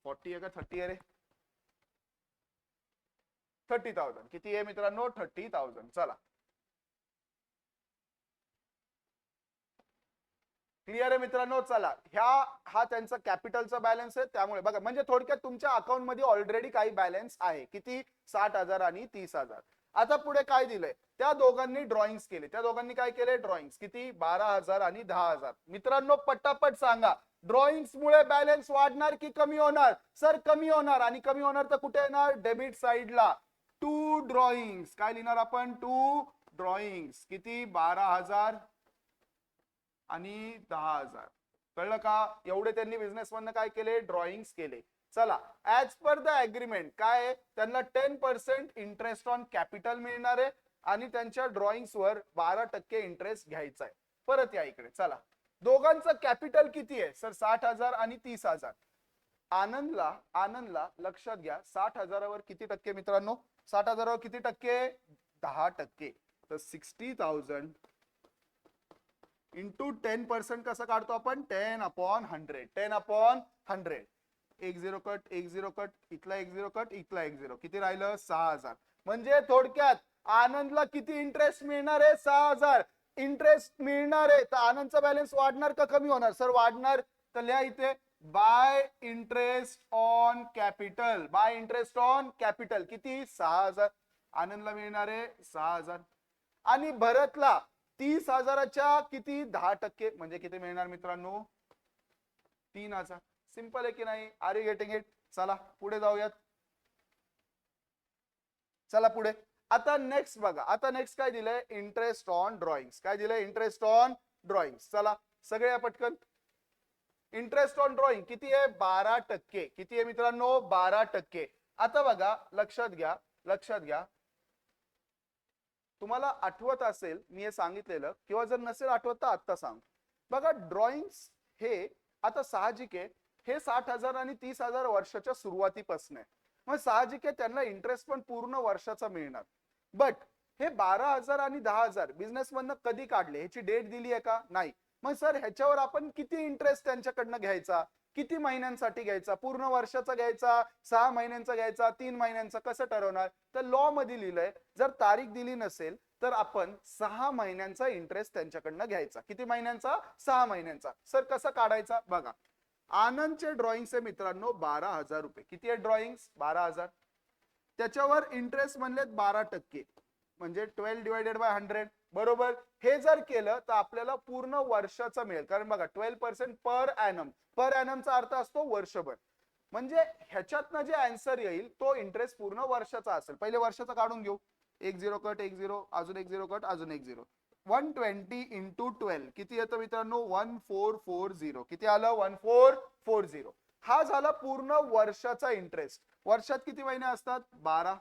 S1: 40 आहे का 30 आहे रे 30,000. किती आहे मित्रांनो 30,000. चला क्लिअर आहे मित्रांनो. चला हा त्यांचा कॅपिटलचा बॅलन्स आहे, त्यामुळे बघा म्हणजे थोडक्यात तुमच्या अकाउंट मध्ये ऑलरेडी काही बॅलन्स आहे किती 60,000 आणि 30,000. आता पुढे काय दिलंय, त्या दोघांनी ड्रॉइंग्स केले. त्या दोघांनी काय केले ड्रॉइंग्स किती 12,000 आणि 10,000. मित्रांनो पटापट सांगा ड्रॉइंग्स मुळे बॅलन्स वाढणार की कमी होणार. सर कमी होणार. आणि कमी होणार तर कुठे येणार डेबिट साइडला. 2 ड्रॉइंग्स काय लिहिणार आपण 2 ड्रॉइंग्स किती 12,000 आणि 10,000. कळलं का. एवढे त्यांनी बिझनेस मधनं काय केले ड्रॉइंग्स केले. चला ऍज पर द अग्रीमेंट काय त्यांना 10% इंटरेस्ट ऑन कॅपिटल मिळणार आहे आणि त्यांच्या ड्रॉइंग्स वर 12% इंटरेस्ट घ्यायचा आहे. परत या इकडे. चला दोघांचं कॅपिटल किती आहे सर 60,000 आणि 30,000. आनंदला लक्षात घ्या 60,000वर किती टक्के मित्रांनो 60,000वर किती टक्के 10%. तर 60,000 इंटू 10% कसं काढतो आपण 10/100. 10/100. 1 कट 1 कट इथला 1 कट इथला 1 किती राहिलं 6,000. म्हणजे थोडक्यात आनंदला किती इंटरेस्ट मिळणार आहे 6,000 इंटरेस्ट मिळणार आहे. तर आनंदचा बॅलन्स वाढणार का कमी होणार. सर वाढणार. तर लिहा इथे bye interest on capital. Bye interest on capital किती? 6,000. आनंदला मिळणार आहे 6,000. आणि भरतला 30,000च्या किती? 10% म्हणजे किती मिळणार मित्रांनो? 3,000. सिंपल आहे की नाही? Are you getting it? चला पुढे जाऊयात. चला पुढे. आता नेक्स्ट बघा. आता नेक्स्ट काय दिलंय? Interest on drawing. काय दिलंय? Interest on drawing. चला सगळे पटकन. इंटरेस्ट ऑन ड्रॉइंग किती आहे? 12%. किती आहे मित्रांनो? 12%. आता बघा लक्षात घ्या, लक्षात घ्या. तुम्हाला आठवत असेल मी हे सांगितलेलं, किंवा जर नसेल आठवत तर आत्ता सांग. बघा ड्रॉइंग्स हे आता साहजिक आहे, हे 60,000 आणि 30,000 वर्षाच्या सुरुवातीपासून आहे. मग साहजिक आहे त्यांना इंटरेस्ट पण पूर्ण वर्षाचा मिळणार. बट हे 12,000 आणि 10,000 बिझनेस मधनं कधी काढले ह्याची डेट दिली आहे का? नाही. मग सर ह्याच्यावर आपण किती इंटरेस्ट त्यांच्याकडनं घ्यायचा? किती महिन्यांसाठी घ्यायचा? पूर्ण वर्षाचा घ्यायचा? 6 महिन्यांचा घ्यायचा? 3 महिन्यांचा? कसं ठरवणार? तर लॉ मध्ये लिहिलंय जर तारीख दिली नसेल तर आपण 6 महिन्यांचा इंटरेस्ट त्यांच्याकडनं घ्यायचा. किती महिन्यांचा? 6 महिन्यांचा. सर कसं काढायचा? बघा आनंदचे ड्रॉइंगचे मित्रांनो 12,000 रुपये. किती आहे ड्रॉइंग्स? 12,000. त्याच्यावर इंटरेस्ट म्हणलेत 12%, म्हणजे 12 डिवायडेड बाय 100. बरोबर. हे जर केलं तर आपल्याला पूर्ण वर्षाचा मिळेल. कारण बघा 12% पर ॲनम. पर ॲनमचा अर्थ असतो वर्षभर. म्हणजे ह्याच्यातनं जे आन्सर येईल तो इंटरेस्ट पूर्ण वर्षाचा असेल. पहिले वर्षाचा काढून घेऊ. 1 0 कट, 1 0, अजून 1 0 कट, अजून 1 0. 120 इंटू 12 किती येतं मित्रांनो? 1440. किती आलं? 1440. हा झाला पूर्ण वर्षाचा इंटरेस्ट. वर्षात किती महिने असतात? 12.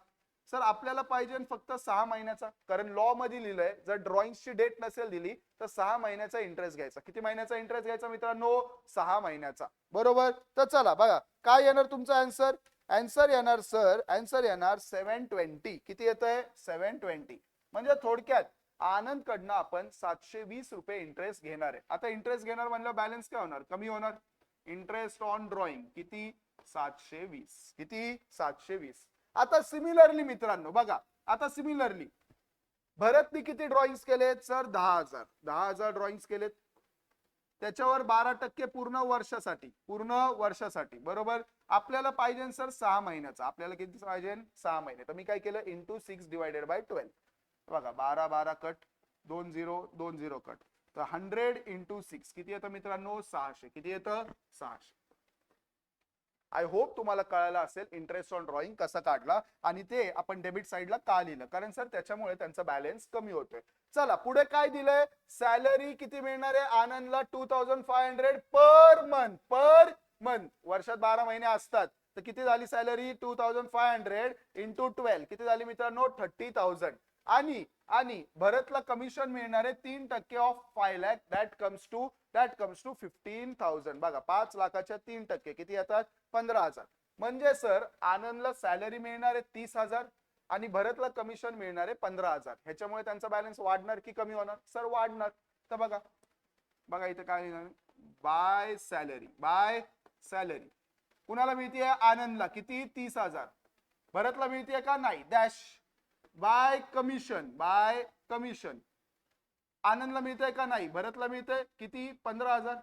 S1: सर आपल्याला पाहिजे फक्त 6 महिन्याचा, कारण लॉ मध्ये लिहिलंय जर ड्रॉइंगची डेट नसेल दिली तर 6 महिन्याचा इंटरेस्ट घ्यायचा. किती महिन्याचा इंटरेस्ट घ्यायचा मित्रांनो? 6 महिन्याचा. बरोबर. तर चला बघा काय येणार तुमचा आन्सर. आन्सर येणार सर, आन्सर येणार 720. किती येत आहे? 720. म्हणजे थोडक्यात आनंद कडनं आपण 720 रुपये इंटरेस्ट घेणार आहे. आता इंटरेस्ट घेणार म्हणलं बॅलन्स काय होणार? कमी होणार. इंटरेस्ट ऑन ड्रॉइंग किती? 720. किती? 720. आता सिमिलरली मित्रांनो बघा, आता सिमिलरली भरतनी किती ड्रॉइंग्स केलेत? सर 10,000. 10,000 ड्रॉइंग्स केलेत. त्याच्यावर 12% पूर्ण वर्षासाठी. पूर्ण वर्षासाठी. बरोबर. आपल्याला पाहिजे सर 6 महिन्याचा. आपल्याला किती पाहिजे? 6 महिने. तर मी काय केलं? Into 6 divided by 12. बघा 12 12 कट, 2 0 2 0 कट. तर 100 इंटू 6 किती येतं मित्रांनो? 600. किती येतं? 600. आय होप तुम्हाला कळालं असेल इंटरेस्ट ऑन ड्रॉइंग कसं काढला आणि ते आपण डेबिट साइडला का लिहिलं, कारण सर त्याच्यामुळे त्यांचा बॅलन्स कमी होतोय. चला पुढे काय दिलंय? सॅलरी किती मिळणार आहे आनंदला? 2500 पर मंथ. Per month. वर्षात 12 महिने असतात तर किती झाली सॅलरी? 2500 इंटू 12 किती झाली मित्रांनो? 30,000. आणि आणि भरतला कमिशन मिळणार आहे 3% of 5 lakh. That comes to 15,000. बघा 5 लाखाच्या 3% किती येतात? 15,000. म्हणजे सर आनंदला सॅलरी मिळणार आहे 30,000 आणि भरतला कमिशन मिळणार आहे 15,000. ह्याच्यामुळे त्यांचा बॅलन्स वाढणार की कमी होणार? सर वाढणार. तर बघा बघा इथे काय बाय सॅलरी. बाय सॅलरी कुणाला मिळते? आनंदला. किती? 30,000. भरतला मिळते का? नाही. Dash. By commission. By commission आनंदला मिळतंय का? नाही. भरतला मिळतंय किती? 15,000.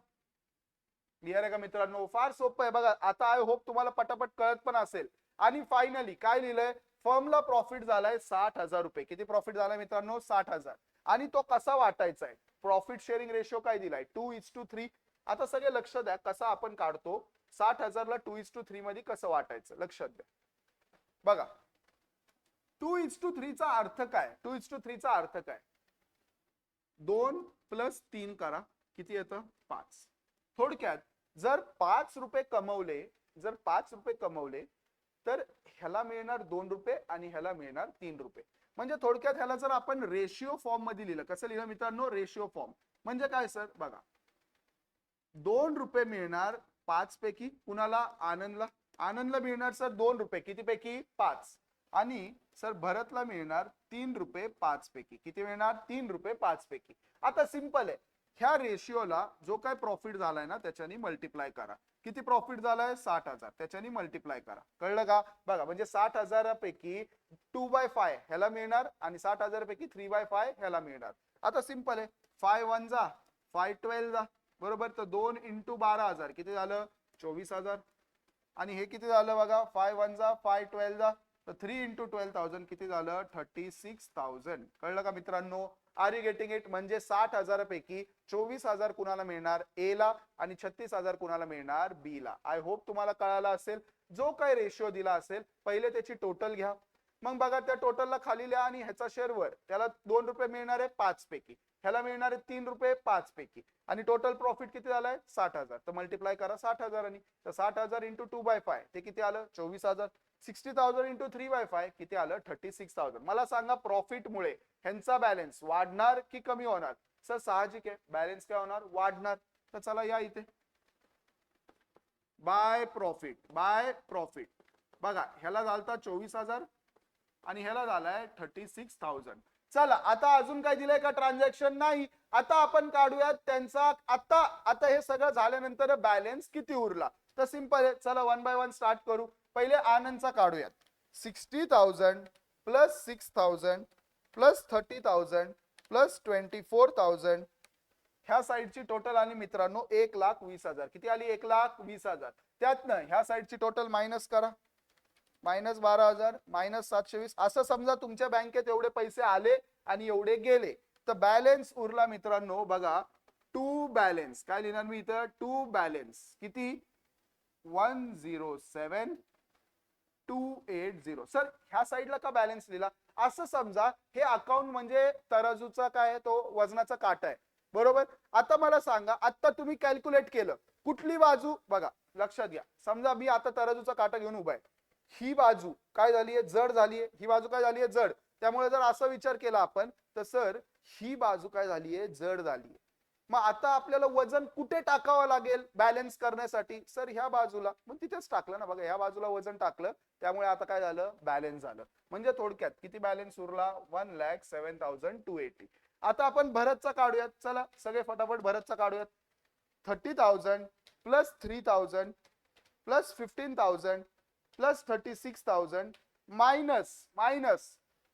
S1: क्लिअर आहे का मित्रांनो? फार सोपं आहे बघा. आता आय होप तुम्हाला पटापट कळत पण असेल. आणि फायनली काय लिहिलंय? फर्मला प्रॉफिट झालाय 60,000 रुपये. किती प्रॉफिट झालाय मित्रांनो? 60,000. आणि तो कसा वाटायचा आहे? प्रॉफिट शेअरिंग रेशो काय दिलाय? 2:3. आता सगळे लक्ष द्या कसा आपण काढतो. 60,000 ला 2:3 मध्ये कसं वाटायचं लक्षात द्या. बघा 2:3 चा अर्थ काय? 2:3 चा अर्थ काय? 2 + 3 करा. किती येतं? 5. थोडक्यात जर 5 रुपये कमवले, जर 5 रुपये कमवले तर ह्याला मिळणार 2 रुपये आणि ह्याला मिळणार 3 रुपये. म्हणजे थोडक्यात ह्याला जर आपण रेशिओ फॉर्म मध्ये लिहिलं, कसं लिहिलं मित्रांनो? Ratio form. म्हणजे काय सर? बघा 2 रुपये मिळणार 5 पैकी. कुणाला? आनंदला. आनंदला मिळणार सर 2 रुपये. किती पैकी? 5. आणि सर भरतला मिळणार 3 रुपये 5 पैकी. किती मिळणार? 3 रुपये 5 पैकी. आता सिंपल आहे. ह्या रेशिओला जो काय प्रॉफिट झालाय ना त्याच्यानी मल्टिप्लाय करा. किती प्रॉफिट झालाय? 60,000. त्याच्यानी मल्टिप्लाय करा. कळलं का? बघा म्हणजे 60,000 पैकी 2/5 ह्याला मिळणार आणि 60,000 पैकी 3/5 ह्याला मिळणार. आता सिंपल आहे. 5 1 जा, 5 12 जा. बरोबर. तर 2 × 12,000 किती झालं? 24,000 आणि हे किती झालं बघा 5 1 जा 5 12 जा तर 3 इंटू 12,000 किती झालं 36,000. कळलं का मित्रांनो? Are you getting it? म्हणजे 60,000 पैकी 24,000 कुणाला मिळणार ए ला आणि 36,000 कुणाला मिळणार बी ला. आय होप तुम्हाला कळालं असेल. जो काही रेशिओ दिला असेल पहिले त्याची टोटल घ्या, मग बघा त्या टोटलला खाली लिहा आणि ह्याचा शेअर वर. त्याला 2 रुपये मिळणार आहे 5 पैकी, ह्याला मिळणार आहे 3 रुपये 5 पैकी आणि टोटल प्रॉफिट किती झालाय 60,000. तर मल्टिप्लाय करा 60,000 आणि तर 60,000 इंटू 2/5 ते किती आलं 24,000. 60,000 इंटू 3/5 किती आलं 36,000. मला सांगा प्रॉफिट मुळे ह्यांचा बॅलन्स वाढणार की कमी होणार? सर साहजिक आहे बॅलन्स काय होणार वाढणार. तर चला या इथे बाय प्रॉफिट बघा ह्याला झालता 24,000 आणि ह्याला झालाय 36,000. चला आता अजून काय दिलंय का ट्रान्झॅक्शन? नाही. आता आपण काढूयात त्यांचा आता हे सगळं झाल्यानंतर बॅलन्स किती उरला. तर सिंपल आहे, चला 1 बाय 1 स्टार्ट करू. पहिले आनंदचा काढूयात. 60,000 प्लस 6,000 प्लस 30,000 प्लस 24,000 ह्या साईडची टोटल आली मित्रांनो 1,20,000. किती आली 1,20,000. त्यातनं ह्या साईडची टोटल मायनस करा. Minus 12,000 minus 720. असं समजा तुमच्या बँकेत एवढे पैसे आले आणि एवढे गेले तर बॅलन्स उरला मित्रांनो बघा टू बॅलन्स. काय लिहिणार मी इथं टू बॅलन्स किती 107,280. सर ह्या साईडला का बॅलन्स लिहिला? असं समजा हे अकाउंट म्हणजे तराजूचा काय आहे तो वजनाचा काटा आहे बरोबर. आता मला सांगा आता तुम्ही कॅल्क्युलेट केलं कुठली बाजू बघा लक्षात घ्या. समजा मी आता तराजूचा काटा घेऊन उभा आहे, ही बाजू काय झालीये जड झालीये, ही बाजू काय झालीये जड. त्यामुळे जर असा विचार केला आपण तर सर ही बाजू काय झालीये जड झालीये. मग आता आपल्याला वजन कुठे टाकावं लागेल बॅलन्स करण्यासाठी? सर ह्या बाजूला. मग तिथेच टाकलं ना बघा ह्या बाजूला वजन टाकलं त्यामुळे आता काय झालं बॅलन्स झालं. म्हणजे थोडक्यात किती बॅलन्स उरला 1,07,280. आता आपण भरतचा काढूयात. चला सगळे फटाफट भरतचा काढूयात. 30,000 plus 3,000 plus 15,000 plus 36,000 minus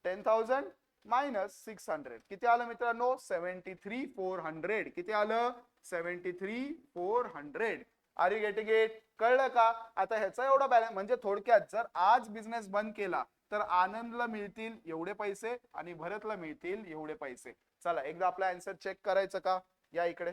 S1: 10,000 minus 600 किती आलं मित्रांनो 73,400. किती आलं 73,400. Are you getting it? कळलं का? आता ह्याचा एवढा बॅलन्स म्हणजे थोडक्यात जर आज बिझनेस बंद केला तर आनंदला मिळतील एवढे पैसे आणि भरतला मिळतील एवढे पैसे. चला एकदा आपला आन्सर चेक करायचं का? या इकडे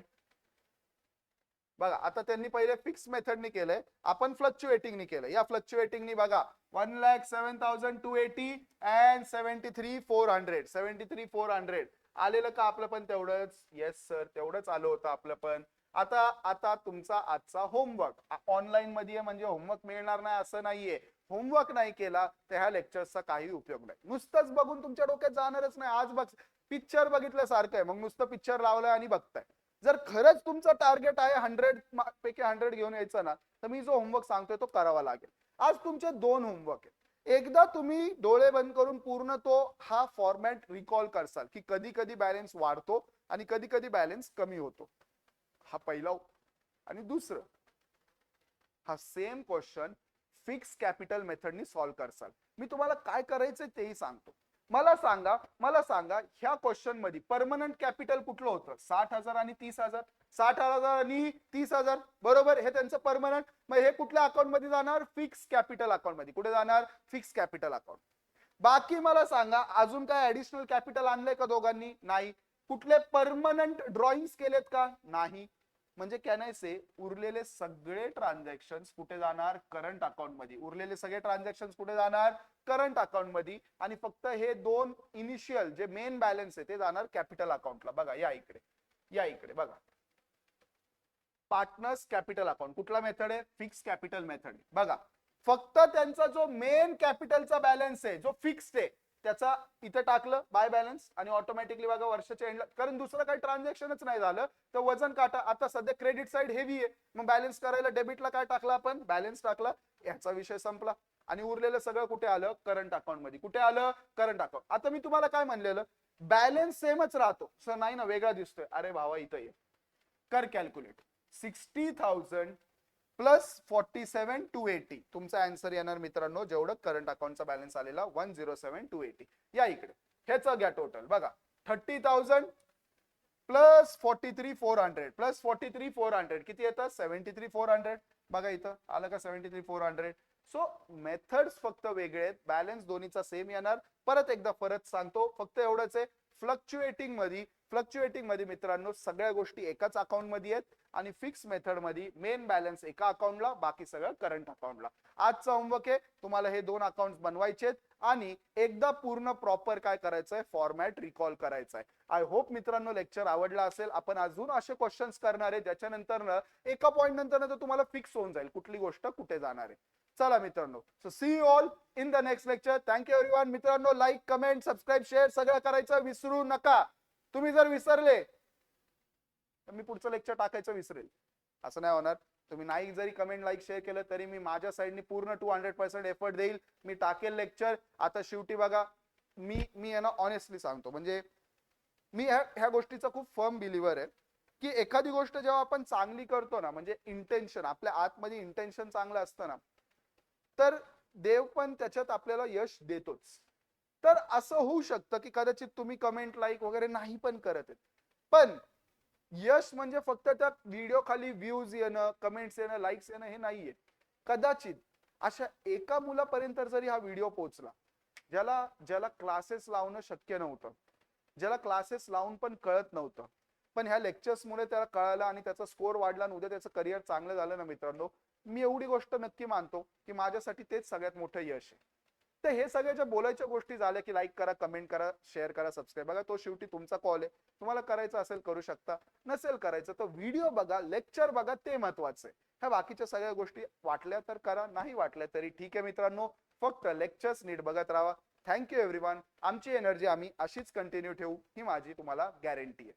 S1: बघा. आता त्यांनी पहिले फिक्स मेथडनी केलंय, आपण फ्लक्च्युएटिंगनी केलं. या फ्लक्च्युएटिंगनी बघा 1,07,280 अँड 73,400. 73,400 आलेलं का आपलं पण तेवढंच? येस सर तेवढंच आलं होतं आपलं पण. आता तुमचा आजचा होमवर्क ऑनलाईन मध्ये म्हणजे होमवर्क मिळणार नाही असं नाहीये. होमवर्क नाही केला तर ह्या लेक्चरचा काही उपयोग नाही. नुसतंच बघून तुमच्या डोक्यात जाणारच नाही. आज बघ पिक्चर बघितल्यासारखं आहे, मग नुसतं पिक्चर लावलंय आणि बघताय. जर खरंच तुमचं टार्गेट आहे 100 पैकी 100 घेऊन यायचं ना तर मी जो होमवर्क सांगतोय तो करावा लागेल. आज तुमचे 2 होमवर्क आहेत. एकदा तुम्ही डोळे बंद करून पूर्ण तो हा फॉर्मॅट रिकॉल करसाल की कधी कधी बॅलन्स वाढतो आणि कधी कधी बॅलन्स कमी होतो. हा पहिला. आणि दुसरं हा सेम क्वेश्चन फिक्स कॅपिटल मेथडनी सॉल्व्ह करसाल. मी तुम्हाला काय करायचंय तेही सांगतो. मला सांगा ह्या क्वेश्चन मध्ये परमनंट कॅपिटल कुठलं होतं? 60,000 आणि 30,000. 60,000 आणि 30,000 बरोबर हे त्यांचं परमनंट. मग हे कुठल्या अकाउंट मध्ये जाणार? फिक्स कॅपिटल अकाउंट मध्ये. कुठे जाणार? Fix capital account. बाकी मला सांगा अजून काय ऍडिशनल कॅपिटल आणलंय का दोघांनी? नाही. कुठले परमनंट ड्रॉइंग्स केलेत का? नाही. म्हणजे कॅन आय से उरलेले सगळे ट्रान्झॅक्शन्स कुठे जाणार? करंट अकाउंट मध्ये. उरलेले सगळे ट्रान्झॅक्शन्स कुठे जाणार? करंट अकाउंट मध्ये. आणि फक्त हे 2 इनिशियल जे मेन बॅलन्स आहे ते जाणार कॅपिटल अकाउंटला. बघा या इकडे बघा पार्टनर्स कॅपिटल अकाउंट. कुठला मेथड आहे? Fix capital method. बघा फक्त त्यांचा जो मेन कॅपिटलचा बॅलन्स आहे जो फिक्स्ड आहे त्याचा इथे टाकलं बाय बॅलन्स आणि ऑटोमॅटिकली बघा वर्षाच्या एंडला कारण दुसरं काही ट्रान्झॅक्शनच नाही झालं तर वजन काटा. आता सध्या क्रेडिट साइड हेवी आहे मग बॅलन्स करायला डेबिटला काय टाकलं आपण? बॅलन्स टाकला. याचा विषय संपला. आणि उरलेलं सगळं कुठे आलं? करंट अकाउंट मध्ये. कुठे आलं? Current account. आता मी तुम्हाला काय म्हणलेलं बॅलन्स सेमच राहतो. सर नाही ना वेगळा दिसतोय. अरे भावा इथं ये कर कॅल्क्युलेट. 60,000 प्लस 47,280 तुमचा आन्सर येणार मित्रांनो जेवढं करंट अकाउंटचा बॅलन्स आलेला 107,280. या इकडे ह्याचं घ्या टोटल. बघा 30,000 +43,400 +43,400 किती येतं 73,400. बघा इथं आलं का 73,400. सो मेथड्स फक्त वेगळे आहेत, बॅलन्स दोन्हीचा सेम येणार. परत एकदा परत सांगतो, फक्त एवढंच आहे, फ्लक्च्युएटिंग मध्ये मित्रांनो सगळ्या गोष्टी एकाच अकाउंट मध्ये आहेत आणि फिक्स मेथड मध्ये मेन बॅलन्स एका अकाउंटला, बाकी सगळं करंट अकाउंटला. आजचा होमवर्क आहे, तुम्हाला हे 2 अकाउंट बनवायचे आणि एकदा पूर्ण प्रॉपर काय करायचंय, फॉर्मॅट रिकॉल करायचा आहे. आय होप मित्रांनो लेक्चर आवडला असेल. आपण अजून असे क्वेश्चन्स करणार आहे ज्याच्यानंतर एका पॉइंट नंतर तुम्हाला फिक्स होऊन जाईल कुठली गोष्ट कुठे जाणार आहे. चला मित्रांनो, so see you all in the next lecture. Thank you everyone. मित्रांनो लाईक, कमेंट, सबस्क्राईब, शेअर सगळं करायचं विसरू नका. तुम्ही जर विसरले तर मी पुढचं लेक्चर टाकायचं विसरेल, असं नाही होणार. तुम्ही नाही जरी कमेंट, लाईक, शेअर केलं तरी मी माझ्या साईडनी पूर्ण 200% एफर्ट देईल. मी टाकेल लेक्चर. आता शेवटी बघा, मी यांना ऑनेस्टली सांगतो, म्हणजे मी ह्या गोष्टीचा खूप फर्म बिलिव्हर आहे की एखादी गोष्ट जेव्हा आपण चांगली करतो ना, म्हणजे इंटेन्शन, आपल्या आतमध्ये इंटेन्शन चांगलं असतं ना, तर देव पण त्याच्यात आपल्याला यश देतोच. तर असं होऊ शकतं की कदाचित तुम्ही कमेंट, लाईक वगैरे नाही पण करत आहेत, पण यश म्हणजे फक्त त्या व्हिडिओ खाली व्ह्यूज येणं, कमेंट्स येणं, लाईक्स येणं हे नाहीये. कदाचित अशा एका मुलापर्यंत जरी हा व्हिडिओ पोहोचला, ज्याला क्लासेस लावणं शक्य नव्हतं, ज्याला क्लासेस लावून पण कळत नव्हतं, पण ह्या लेक्चर्समुळे त्याला कळालं आणि त्याचा स्कोर वाढला आणि उद्या त्याचं करिअर चांगलं झालं ना मित्रांनो, मी एवढी गोष्ट नक्की मानतो की माझ्यासाठी तेच सगळ्यात मोठं यश आहे. तर हे सगळ्या ज्या बोलायच्या गोष्टी झाल्या की लाईक करा, कमेंट करा, शेअर करा, सबस्क्राईब, बघा तो शेवटी तुमचा कॉल आहे. तुम्हाला करायचं असेल करू शकता, नसेल करायचं तर व्हिडिओ बघा, लेक्चर बघा, ते महत्वाचं आहे. ह्या बाकीच्या सगळ्या गोष्टी वाटल्या तर करा, नाही वाटल्या तरी ठीक आहे मित्रांनो. फक्त लेक्चर्स नीट बघत राहा. Thank you everyone. आमची एनर्जी आम्ही अशीच कंटिन्यू ठेवू ही माझी तुम्हाला गॅरंटी आहे.